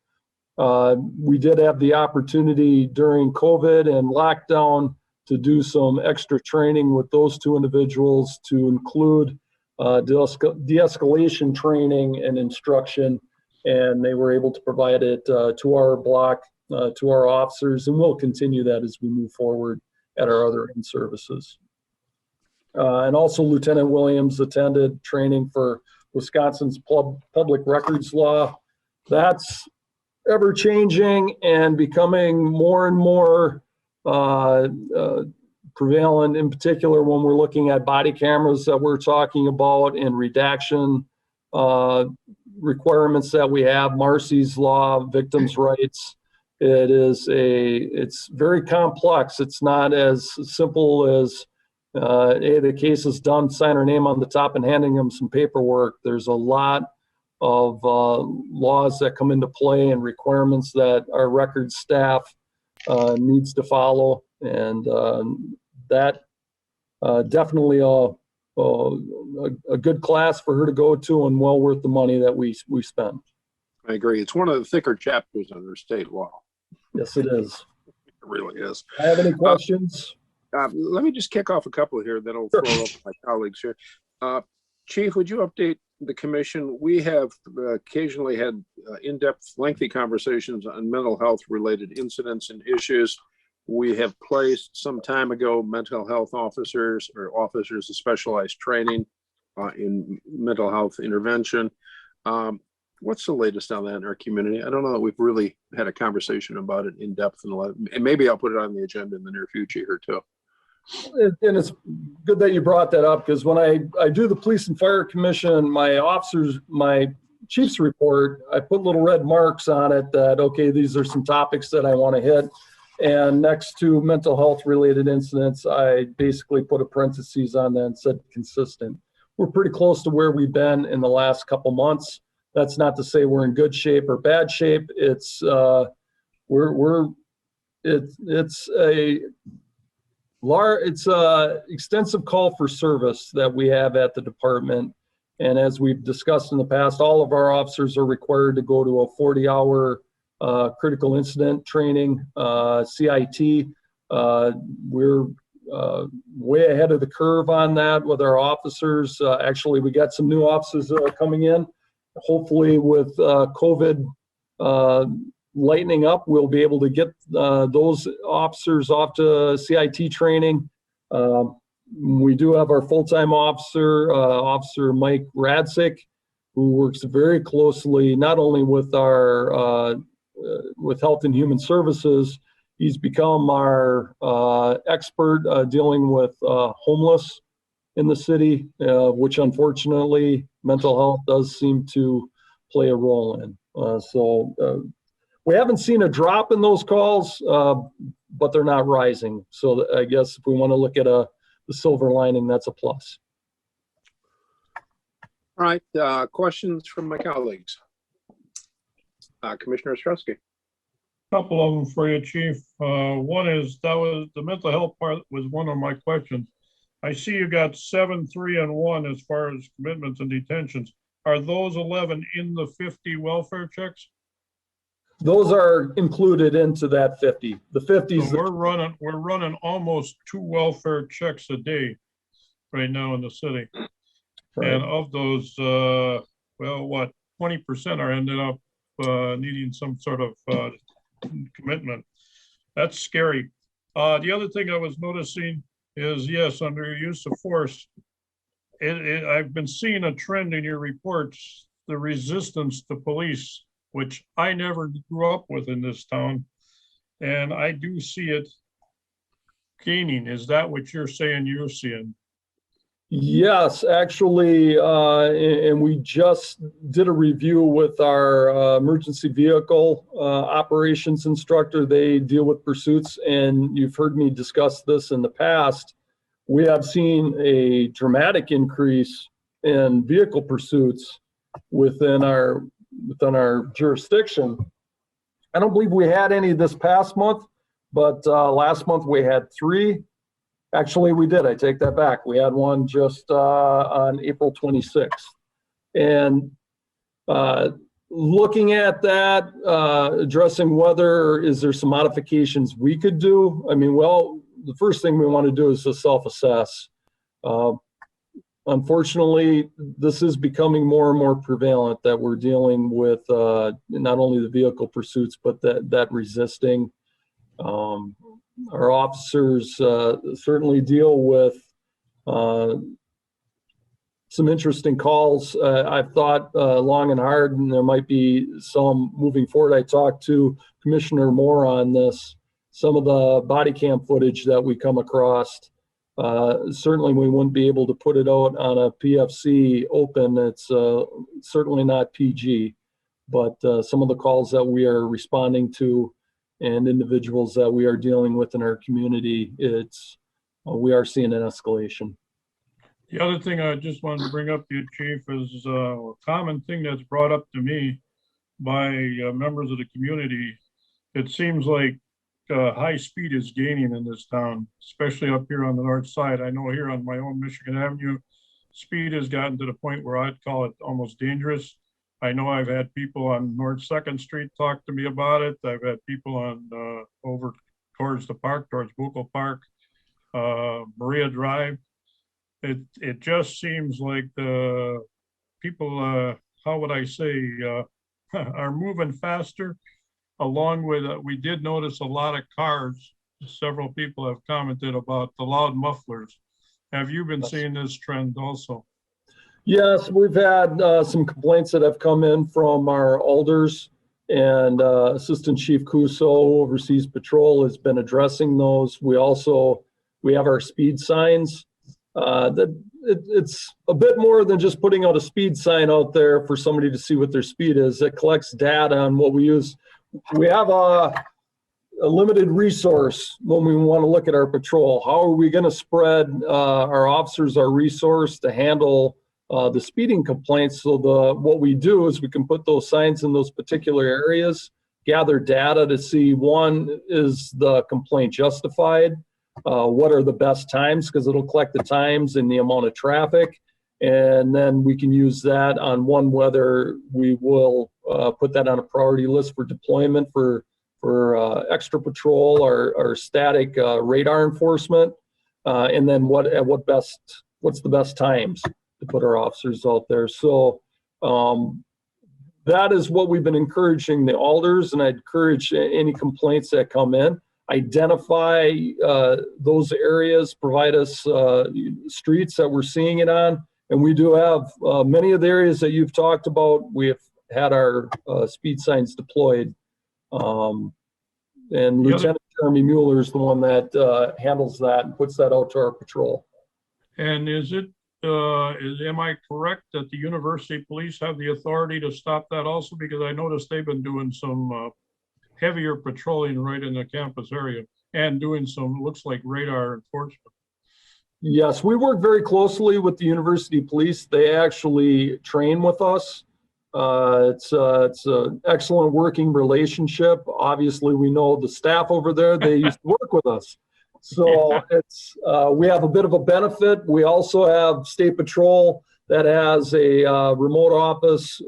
We did have the opportunity during COVID and lockdown to do some extra training with those two individuals to include de-escalation training and instruction, and they were able to provide it to our block, to our officers, and we'll continue that as we move forward at our other in-services. And also Lieutenant Williams attended training for Wisconsin's public records law. That's ever changing and becoming more and more prevalent, in particular when we're looking at body cameras that we're talking about and redaction requirements that we have, Marcy's law, victims' rights. It's very complex. It's not as simple as, hey, the case is done, sign our name on the top and handing them some paperwork. There's a lot of laws that come into play and requirements that our records staff needs to follow. And that definitely a good class for her to go to and well worth the money that we spend. I agree. It's one of the thicker chapters under state law. Yes, it is. It really is. I have any questions? Let me just kick off a couple here that I'll throw up my colleagues here. Chief, would you update the commission? We have occasionally had in-depth, lengthy conversations on mental health related incidents and issues. We have placed some time ago mental health officers or officers of specialized training in mental health intervention. What's the latest on that in our community? I don't know that we've really had a conversation about it in depth and maybe I'll put it on the agenda in the near future here too. And it's good that you brought that up, because when I do the police and fire commission, my chief's report, I put little red marks on it that, okay, these are some topics that I want to hit. And next to mental health related incidents, I basically put a parentheses on that and said consistent. We're pretty close to where we've been in the last couple months. That's not to say we're in good shape or bad shape. It's a extensive call for service that we have at the department. And as we've discussed in the past, all of our officers are required to go to a 40-hour critical incident training, CIT. We're way ahead of the curve on that with our officers. Actually, we got some new officers that are coming in. Hopefully with COVID lightening up, we'll be able to get those officers off to CIT training. We do have our full-time officer, Officer Mike Radzik, who works very closely not only with our with Health and Human Services. He's become our expert dealing with homeless in the city, which unfortunately mental health does seem to play a role in. We haven't seen a drop in those calls, but they're not rising. So I guess if we want to look at the silver lining, that's a plus. All right, questions from my colleagues. Commissioner Ostrowski. Couple of them for you, Chief. One is that was the mental health part was one of my questions. I see you got 7, 3, and 1 as far as commitments and detentions. Are those 11 in the 50 welfare checks? Those are included into that 50. The 50s. So we're running almost 2 welfare checks a day right now in the city. Right. And of those, well, what 20% are ended up needing some sort of commitment. That's scary. The other thing I was noticing is, yes, under use of force, I've been seeing a trend in your reports, the resistance to police, which I never grew up with in this town. And I do see it gaining. Is that what you're saying you're seeing? Yes, actually, and we just did a review with our emergency vehicle operations instructor. They deal with pursuits, and you've heard me discuss this in the past. We have seen a dramatic increase in vehicle pursuits within our jurisdiction. I don't believe we had any this past month, but last month we had 3. Actually, we did. I take that back. We had one just on April 26th. And looking at that, addressing whether is there some modifications we could do. I mean, well, the first thing we want to do is to self-assess. Unfortunately, this is becoming more and more prevalent that we're dealing with not only the vehicle pursuits, but that resisting. Our officers certainly deal with some interesting calls. I've thought long and hard, and there might be some moving forward. I talked to Commissioner Moore on this. Some of the body cam footage that we come across, certainly we wouldn't be able to put it out on a PFC open. It's certainly not PG, but some of the calls that we are responding to and individuals that we are dealing with in our community, we are seeing an escalation. The other thing I just wanted to bring up to you, Chief, is a common thing that's brought up to me by members of the community. It seems like high speed is gaining in this town, especially up here on the north side. I know here on my own Michigan Avenue, speed has gotten to the point where I'd call it almost dangerous. I know I've had people on North 2nd Street talk to me about it. I've had people on over towards the park, towards Buckel Park, Maria Drive. It just seems like the people, how would I say, are moving faster. Along with, we did notice a lot of cars. Several people have commented about the loud mufflers. Have you been seeing this trend also? Yes, we've had some complaints that have come in from our alders, and Assistant Chief Cuso, who oversees patrol, has been addressing those. We have our speed signs. It's a bit more than just putting out a speed sign out there for somebody to see what their speed is. It collects data on what we use. We have a limited resource when we want to look at our patrol. How are we going to spread our officers, our resource to handle the speeding complaints? So what we do is we can put those signs in those particular areas, gather data to see, one, is the complaint justified? What are the best times? Because it'll collect the times and the amount of traffic. And then we can use that on whether we will put that on a priority list for deployment for extra patrol or static radar enforcement. And then what's the best times to put our officers out there. So that is what we've been encouraging the alders, and I encourage any complaints that come in, identify those areas, provide us streets that we're seeing it on. And we do have many of the areas that you've talked about. We have had our speed signs deployed. And Lieutenant Jeremy Mueller is the one that handles that and puts that out to our patrol. And am I correct that the university police have the authority to stop that also? Because I noticed they've been doing some heavier patrolling right in the campus area and doing some, looks like, radar enforcement. Yes, we work very closely with the university police. They actually train with us. It's an excellent working relationship. Obviously, we know the staff over there, they used to work with us. So we have a bit of a benefit. We also have State Patrol that has a remote office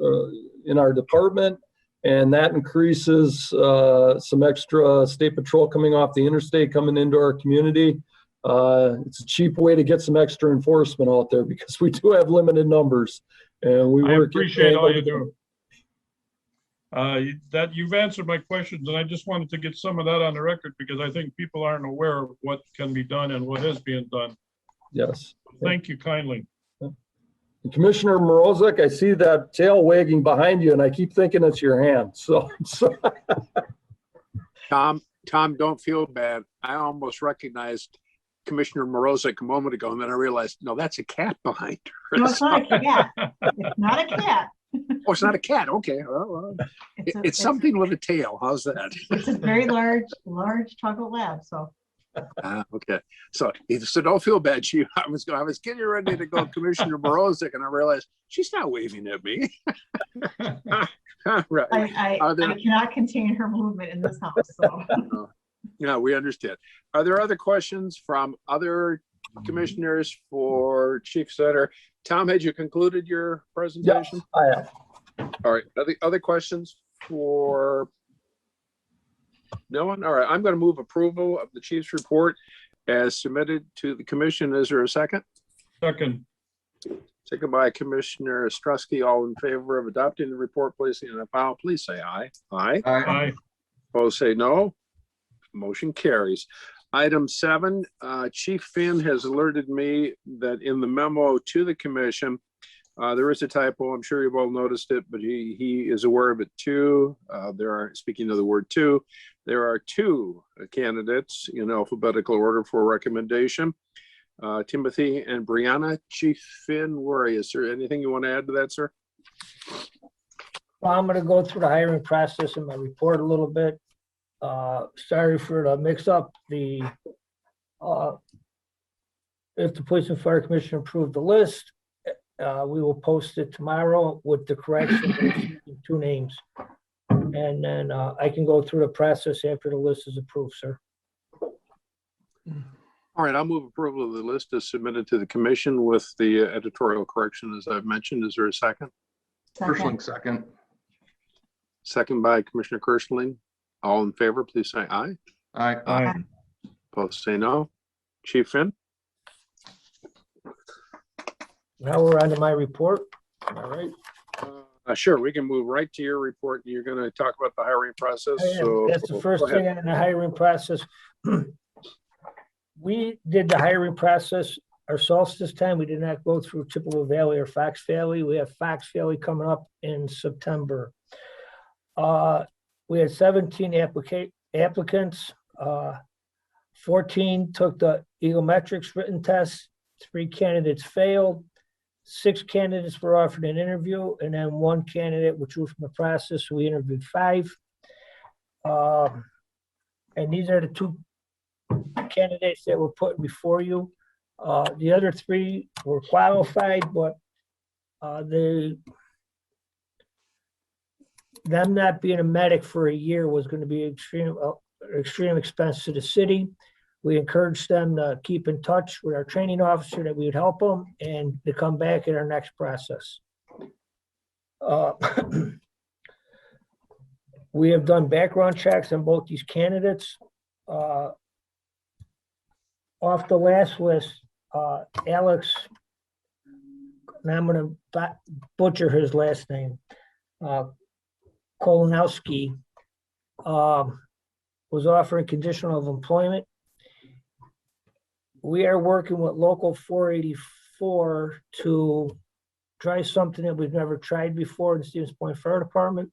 in our department, and that increases some extra State Patrol coming off the interstate, coming into our community. It's a cheap way to get some extra enforcement out there because we do have limited numbers, and we work. I appreciate all you do. That you've answered my questions, and I just wanted to get some of that on the record because I think people aren't aware of what can be done and what is being done. Yes. Thank you kindly. Commissioner Mrozek, I see that tail wagging behind you, and I keep thinking it's your hand. So. Tom, Tom, don't feel bad. I almost recognized Commissioner Morozic a moment ago, and then I realized, no, that's a cat behind her. No, it's not a cat. It's not a cat. Oh, it's not a cat. Okay. Well, it's something with a tail. How's that? It's a very large chocolate lab, so. Okay. So don't feel bad, Chief. I was getting ready to go Commissioner Morozic, and I realized she's not waving at me. Right. I cannot contain her movement in this house, so. Yeah, we understand. Are there other questions from other commissioners for Chief Senator? Tom, had you concluded your presentation? Yeah, I am. All right. Other questions for no one? All right. I'm going to move approval of the chief's report as submitted to the commission. Is there a second? Second. Second by Commissioner Ostrowski. All in favor of adopting the report, placing it on file, please say aye. Aye. Aye. Opposed, say no. Motion carries. Item 7, Chief Finn has alerted me that in the memo to the commission, there is a typo. I'm sure you've all noticed it, but he is aware of it too. Speaking of the word two, there are 2 candidates in alphabetical order for recommendation. Timothy and Brianna. Chief Finn, where are you? Is there anything you want to add to that, sir? Well, I'm gonna go through the hiring process in my report a little bit. Sorry for the mix up. If the Police and Fire Commission approved the list, we will post it tomorrow with the correction of 2 names. And then I can go through the process after the list is approved, sir. All right, I'll move approval of the list as submitted to the commission with the editorial correction as I've mentioned. Is there a second? Kirschling, second. Second by Commissioner Kirschling. All in favor, please say aye. Aye. Aye. Opposed, say no. Chief Finn? Now we're on to my report. All right. Sure, we can move right to your report. You're going to talk about the hiring process. Oh, yeah. So That's the first go ahead. thing in the hiring process. We did the hiring process ourselves this time. We did not go through Chippewa Valley or Fox Valley. We have Fox Valley coming up in September. We had 17 applicants. 14 took the egometrics written test. 3 candidates failed. 6 candidates were offered an interview, and then 1 candidate withdrew from the process. So we interviewed 5. And these are the 2 candidates that were put before you. The other 3 were qualified, but them not being a medic for a year was going to be extreme expense to the city. We encouraged them to keep in touch with our training officer that we would help them and to come back in our next process. We have done background checks on both these candidates. Off the last list, Alex, and I'm going to butcher his last name, Kolonowski, was offering conditional of employment. We are working with Local 484 to try something that we've never tried before in Stevens Point Fire Department.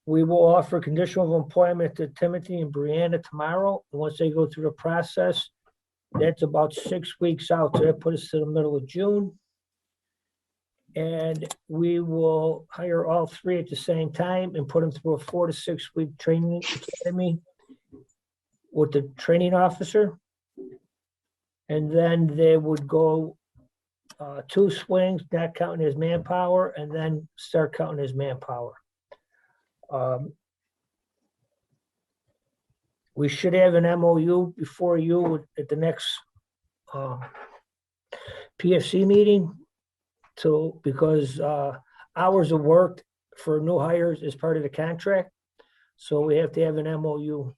We will offer conditional of employment to Timothy and Brianna tomorrow. And once they go through the process, that's about 6 weeks out. So that puts us to the middle of June. And we will hire all 3 at the same time and put them through a 4 to 6 week training academy with the training officer. And then they would go 2 swings, not counting as manpower, and then start counting as manpower. We should have an MOU before you at the next PFC meeting. Because hours of work for new hires is part of the contract. So we have to have an MOU.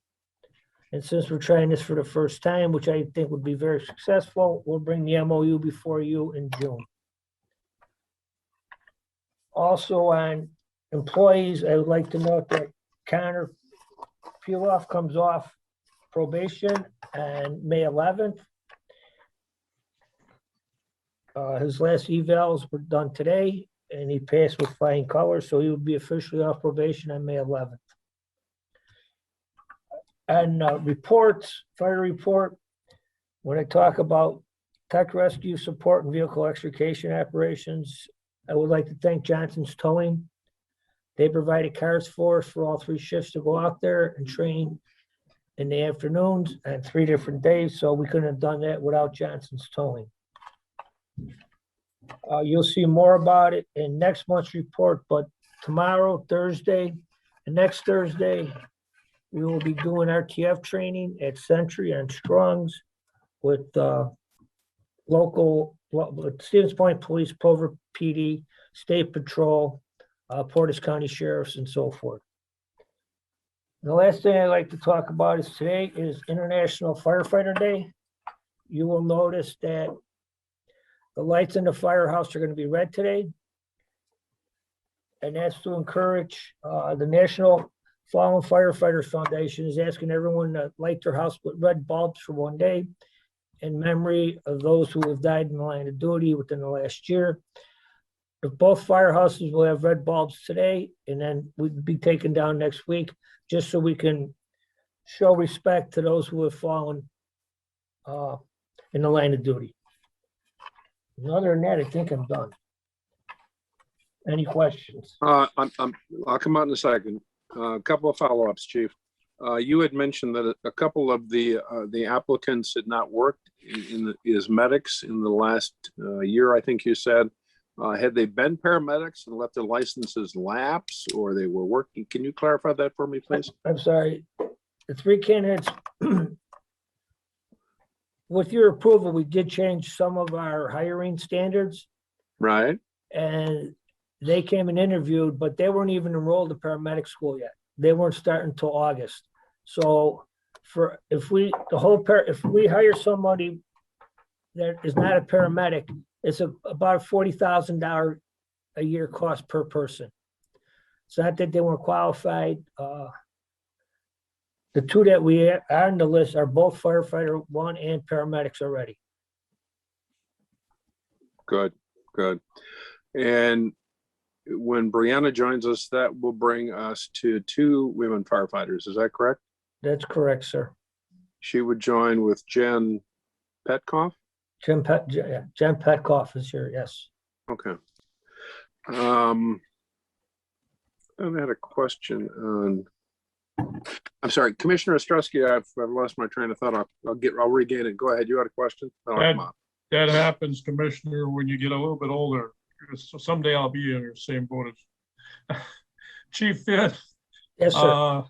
And since we're trying this for the first time, which I think would be very successful, we'll bring the MOU before you in June. Also on employees, I would like to note that Connor Puloff comes off probation on May 11th. His last evals were done today and he passed with flying colors, so he will be officially off probation on May 11th. And reports, fire report, when I talk about tech rescue support and vehicle extrication operations, I would like to thank Johnson's Towing. They provided cars for us for all 3 shifts to go out there and train in the afternoons and 3 different days, so we couldn't have done that without Johnson's Towing. You'll see more about it in next month's report, but tomorrow, Thursday, and next Thursday, we will be doing RTF training at Century and Strong's with local, with Stevens Point Police, Plover PD, State Patrol, Portage County Sheriffs, and so forth. And the last thing I'd like to talk about is today is International Firefighter Day. You will notice that the lights in the firehouse are going to be red today. And that's to encourage the National Fallen Firefighters Foundation is asking everyone to light their house with red bulbs for 1 day in memory of those who have died in the line of duty within the last year. If both firehouses will have red bulbs today, and then we'd be taken down next week, just so we can show respect to those who have fallen in the line of duty. And other than that, I think I'm done. Any questions? I'll come out in a second. A couple of follow-ups, Chief. You had mentioned that a couple of the applicants had not worked as medics in the last year, I think you said. Had they been paramedics and let their licenses lapse, or they were working? Can you clarify that for me, please? I'm sorry. The 3 candidates, with your approval, we did change some of our hiring standards, Right. and they came and interviewed, but they weren't even enrolled in paramedic school yet. They weren't starting until August. So if we hire somebody that is not a paramedic, it's about $40,000 a year cost per person. It's not that they weren't qualified. The 2 that we are on the list are both firefighter 1 and paramedics already. Good, good. And when Brianna joins us, that will bring us to 2 women firefighters. Is that correct? That's correct, sir. She would join with Jen Petkoff? Jen Petkoff is here, yes. Okay. I had a question on, I'm sorry, Commissioner Ostrowski, I've lost my train of thought. I'll regain it. Go ahead. You had a question? That happens, Commissioner, when you get a little bit older. So someday I'll be in your same boat as Chief Finn. Yes, sir.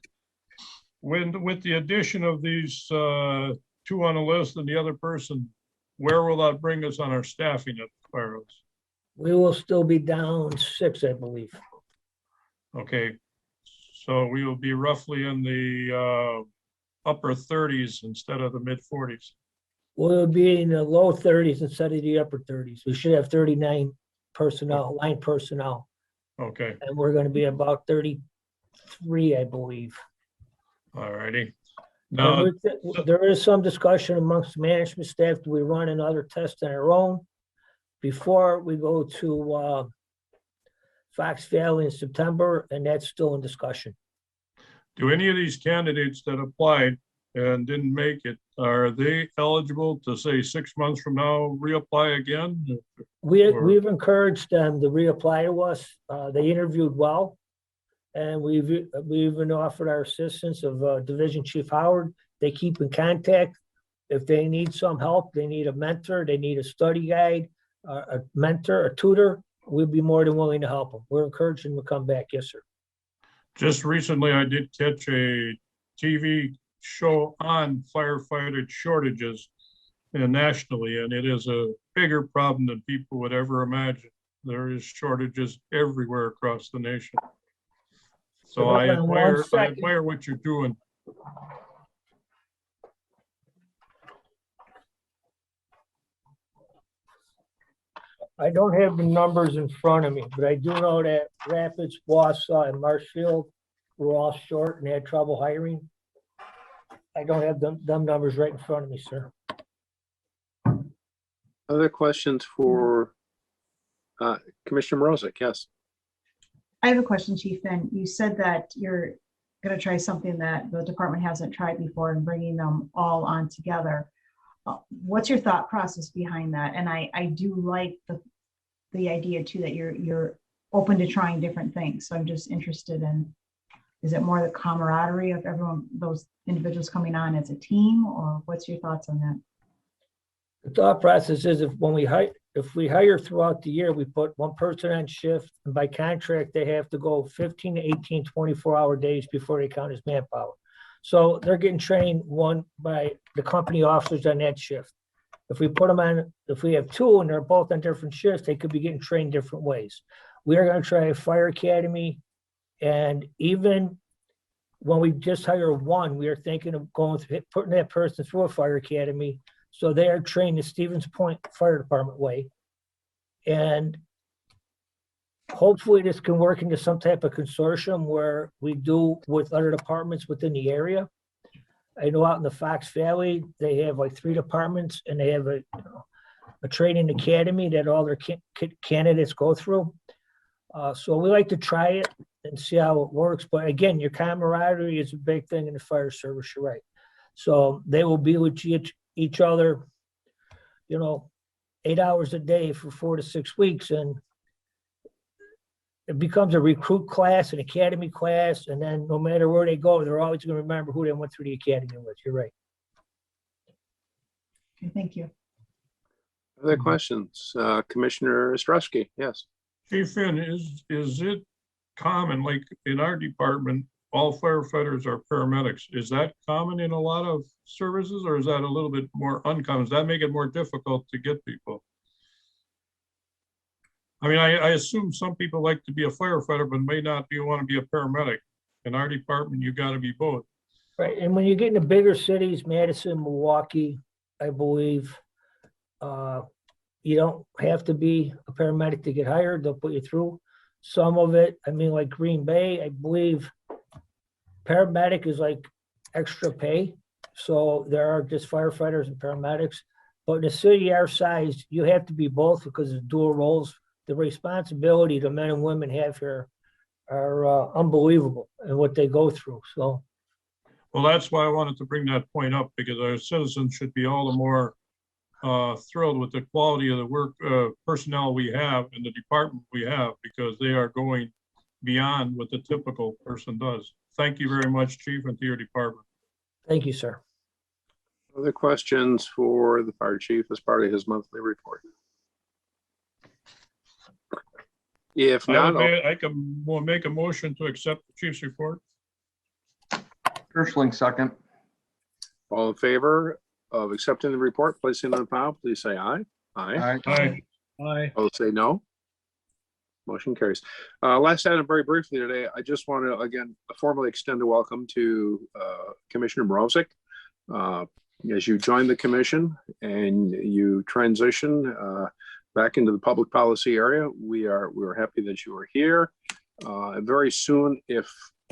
With the addition of these 2 on the list and the other person, where will that bring us on our staffing at the firehouse? We will still be down 6, I believe. Okay, so we will be roughly in the upper 30s instead of the mid 40s. We'll be in the low 30s instead of the upper 30s. We should have 39 personnel, line personnel. Okay, And we're going to be about 33, I believe. all righty. Now, There is some discussion amongst the management staff. Do we run another test on our own before we go to Fox Valley in September? And that's still in discussion. do any of these candidates that applied and didn't make it, are they eligible to say 6 months from now, reapply again? We've encouraged them to reapply to us. They interviewed well. And we even offered our assistance of Division Chief Howard. They keep in contact. If they need some help, they need a mentor, they need a study guide, a mentor, a tutor, we'd be more than willing to help them. We're encouraging them to come back. Yes, sir. Just recently, I did catch a TV show on firefighter shortages nationally, and it is a bigger problem than people would ever imagine. There is shortages everywhere across the nation. So I admire what you're doing. I don't have the numbers in front of me, but I do know that Rapids, Wausau, and Marshfield were all short and had trouble hiring. I don't have them numbers right in front of me, sir. Other questions for Commissioner Mrozek? Yes. I have a question, Chief. And you said that going to try something that the department hasn't tried before and bringing them all on together. What's your thought process behind that? And I do like the idea too, that you're open to trying different things. So I'm just interested in, is it more the camaraderie of everyone, those individuals coming on as a team, or what's your thoughts on that? The thought process is if we hire throughout the year, we put one person on shift, and by contract, they have to go 15 to 18, 24-hour days before they count as manpower. So they're getting trained one by the company officers on that shift. If we put them on, if we have two and they're both on different shifts, they could be getting trained different ways. We are going to try a fire academy, and even when we just hire one, we are thinking of putting that person through a fire academy, so they are trained the Stevens Point Fire Department way. And hopefully this can work into some type of consortium where we do with other departments within the area. I know out in the Fox Valley, they have like 3 departments, and they have a training academy that all their candidates go through. So we like to try it and see how it works. But again, your camaraderie is a big thing in the fire service, you're right. So they will be with each other, 8 hours a day for 4 to 6 weeks. And it becomes a recruit class, an academy class. And then no matter where they go, they're always going to remember who they went through the academy with. You're right. Okay, thank you. Other questions? Commissioner Ostrowski, yes. Chief Finn, is it common, like in our department, all firefighters are paramedics? Is that common in a lot of services, or is that a little bit more uncommon? Does that make it more difficult to get people? I mean, I assume some people like to be a firefighter, but may not want to be a paramedic. In our department, you got to be both. Right. And when you get into bigger cities, Madison, Milwaukee, I believe, you don't have to be a paramedic to get hired. They'll put you through some of it. I mean, like Green Bay, I believe paramedic is like extra pay. So there are just firefighters and paramedics. But in a city our size, you have to be both because of dual roles. The responsibility the men and women have here are unbelievable and what they go through. So, well, that's why I wanted to bring that point up, because our citizens should be all the more thrilled with the quality of the work personnel we have in the department we have, because they are going beyond what the typical person does. Thank you very much, Chief, and to your department. thank you, sir. Other questions for the fire chief as part of his monthly report? If not, I can make a motion to accept the chief's report. Kirschling, second. all in favor of accepting the report, placing it on file, please say aye. Aye. Aye. Aye. Opposed, say no. Motion carries. Last item, very briefly today, I just want to again formally extend a welcome to Commissioner Mrozik. As you join the commission and you transition back into the public policy area, we're happy that you are here. Very soon, if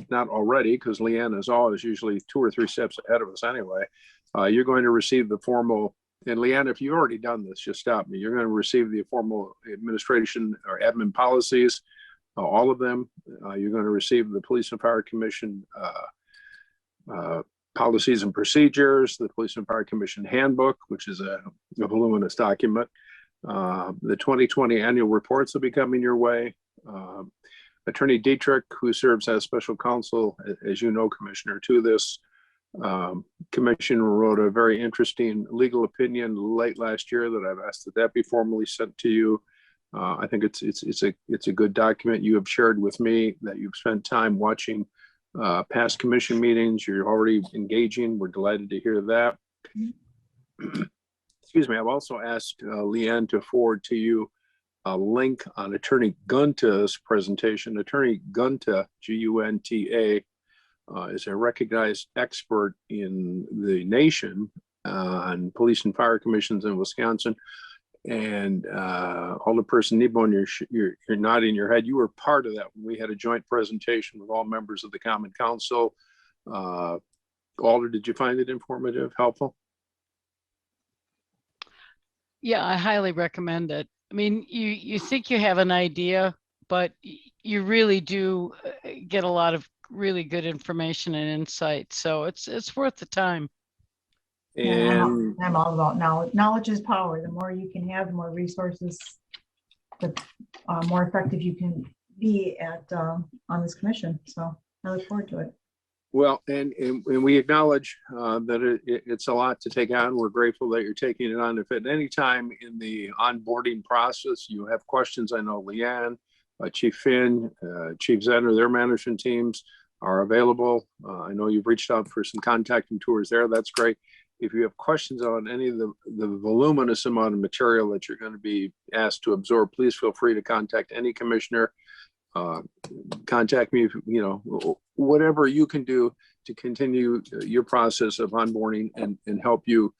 not already, because Leanne is always usually 2 or 3 steps ahead of us anyway, you're going to receive the formal. And Leanne, if you've already done this, just stop me. You're going to receive the formal administration or admin policies, all of them. You're going to receive the Police and Fire Commission policies and procedures, the Police and Fire Commission handbook, which is a voluminous document. The 2020 annual reports will be coming your way. Attorney Dietrich, who serves as special counsel, as you know, Commissioner, to this commission, wrote a very interesting legal opinion late last year that I've asked that be formally sent to you. I think it's a good document. You have shared with me that you've spent time watching past commission meetings. You're already engaging. We're delighted to hear that. Excuse me. I've also asked Leanne to forward to you a link on Attorney Gunta's presentation. Attorney Gunta, G-U-N-T-A, is a recognized expert in the nation on police and fire commissions in Wisconsin. And Alderperson Kneebone, you're nodding your head. You were part of that when we had a joint presentation with all members of the Common Council. Alder, did you find it informative, helpful? Yeah, I highly recommend it. I mean, you think you have an idea, but you really do get a lot of really good information and insight. So it's worth the time. And I'm all about knowledge. Knowledge is power. The more you can have, the more resources, the more effective you can be at on this commission. So I look forward to it. well, and we acknowledge that it's a lot to take on. We're grateful that you're taking it on. If at any time in the onboarding process you have questions, I know Leanne, Chief Finn, Chief Zedner, their management teams are available. I know you've reached out for some contacting tours there. That's great. If you have questions on any of the voluminous amount of material that you're going to be asked to absorb, please feel free to contact any commissioner. Contact me, whatever you can do to continue your process of onboarding and help you,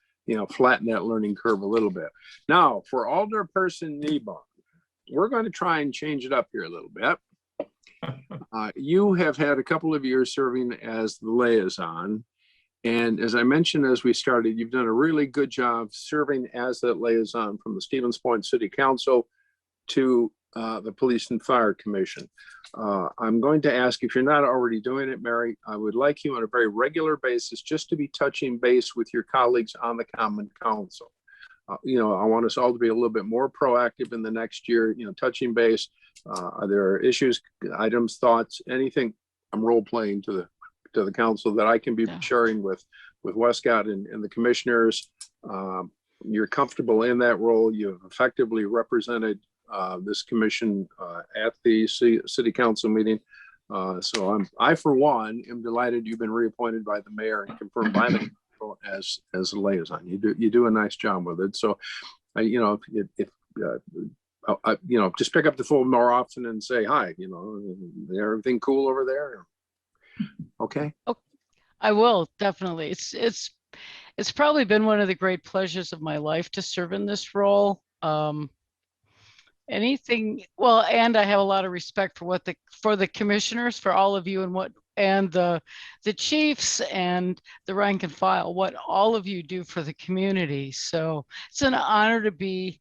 flatten that learning curve a little bit. Now, for Alderperson Kneebone, we're going to try and change it up here a little bit. You have had a couple of years serving as the liaison. And as I mentioned, as we started, you've done a really good job serving as that liaison from the Stevens Point City Council to the Police and Fire Commission. I'm going to ask, if you're not already doing it, Mary, I would like you on a very regular basis just to be touching base with your colleagues on the Common Council. I want us all to be a little bit more proactive in the next year, touching base. Are there issues, items, thoughts, anything? I'm role playing to the council that I can be sharing with Westcott and the commissioners. You're comfortable in that role. You've effectively represented this commission at the city council meeting. So I, for one, am delighted you've been reappointed by the mayor and confirmed by the council as a liaison. You do a nice job with it. So, just pick up the phone more often and say hi. Everything cool over there? Okay. Oh, I will definitely. It's probably been one of the great pleasures of my life to serve in this role. And I have a lot of respect for the commissioners, for all of you, and the chiefs and the rank and file, what all of you do for the community. So it's an honor to be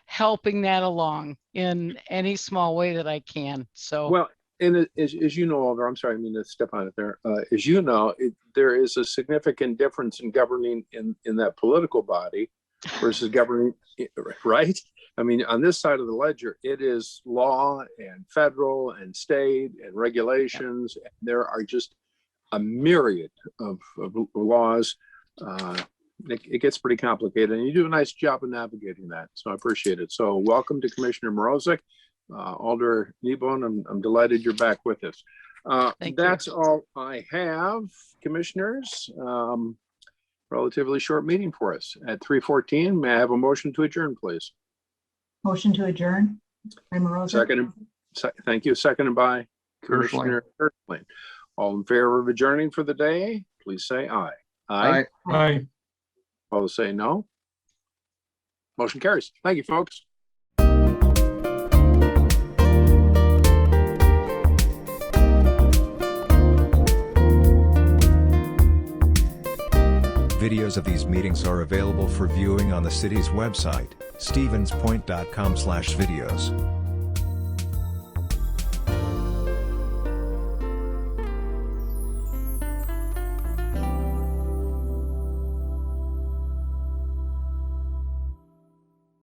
helping that along in any small way that I can. So well. And as you know, Alder, I'm sorry, I mean to step on it there. As you know, there is a significant difference in governing in that political body versus governing, right? I mean, on this side of the ledger, it is law and federal and state and regulations. And there are just a myriad of laws. It gets pretty complicated, and you do a nice job of navigating that. So I appreciate it. So welcome to Commissioner Morozic. Alder Kneebone, I'm delighted you're back with us. That's all I have, commissioners. Relatively short meeting for us at 3:14. May I have a motion to adjourn, please? Motion to adjourn. I'm Morozic. Thank you. Seconded by Commissioner Kirkland. All in favor of adjourning for the day, please say aye. Aye. Aye. Opposed, say no. Motion carries. Thank you, folks. Videos of these meetings are available for viewing on the city's website, stevenspoint.com/videos.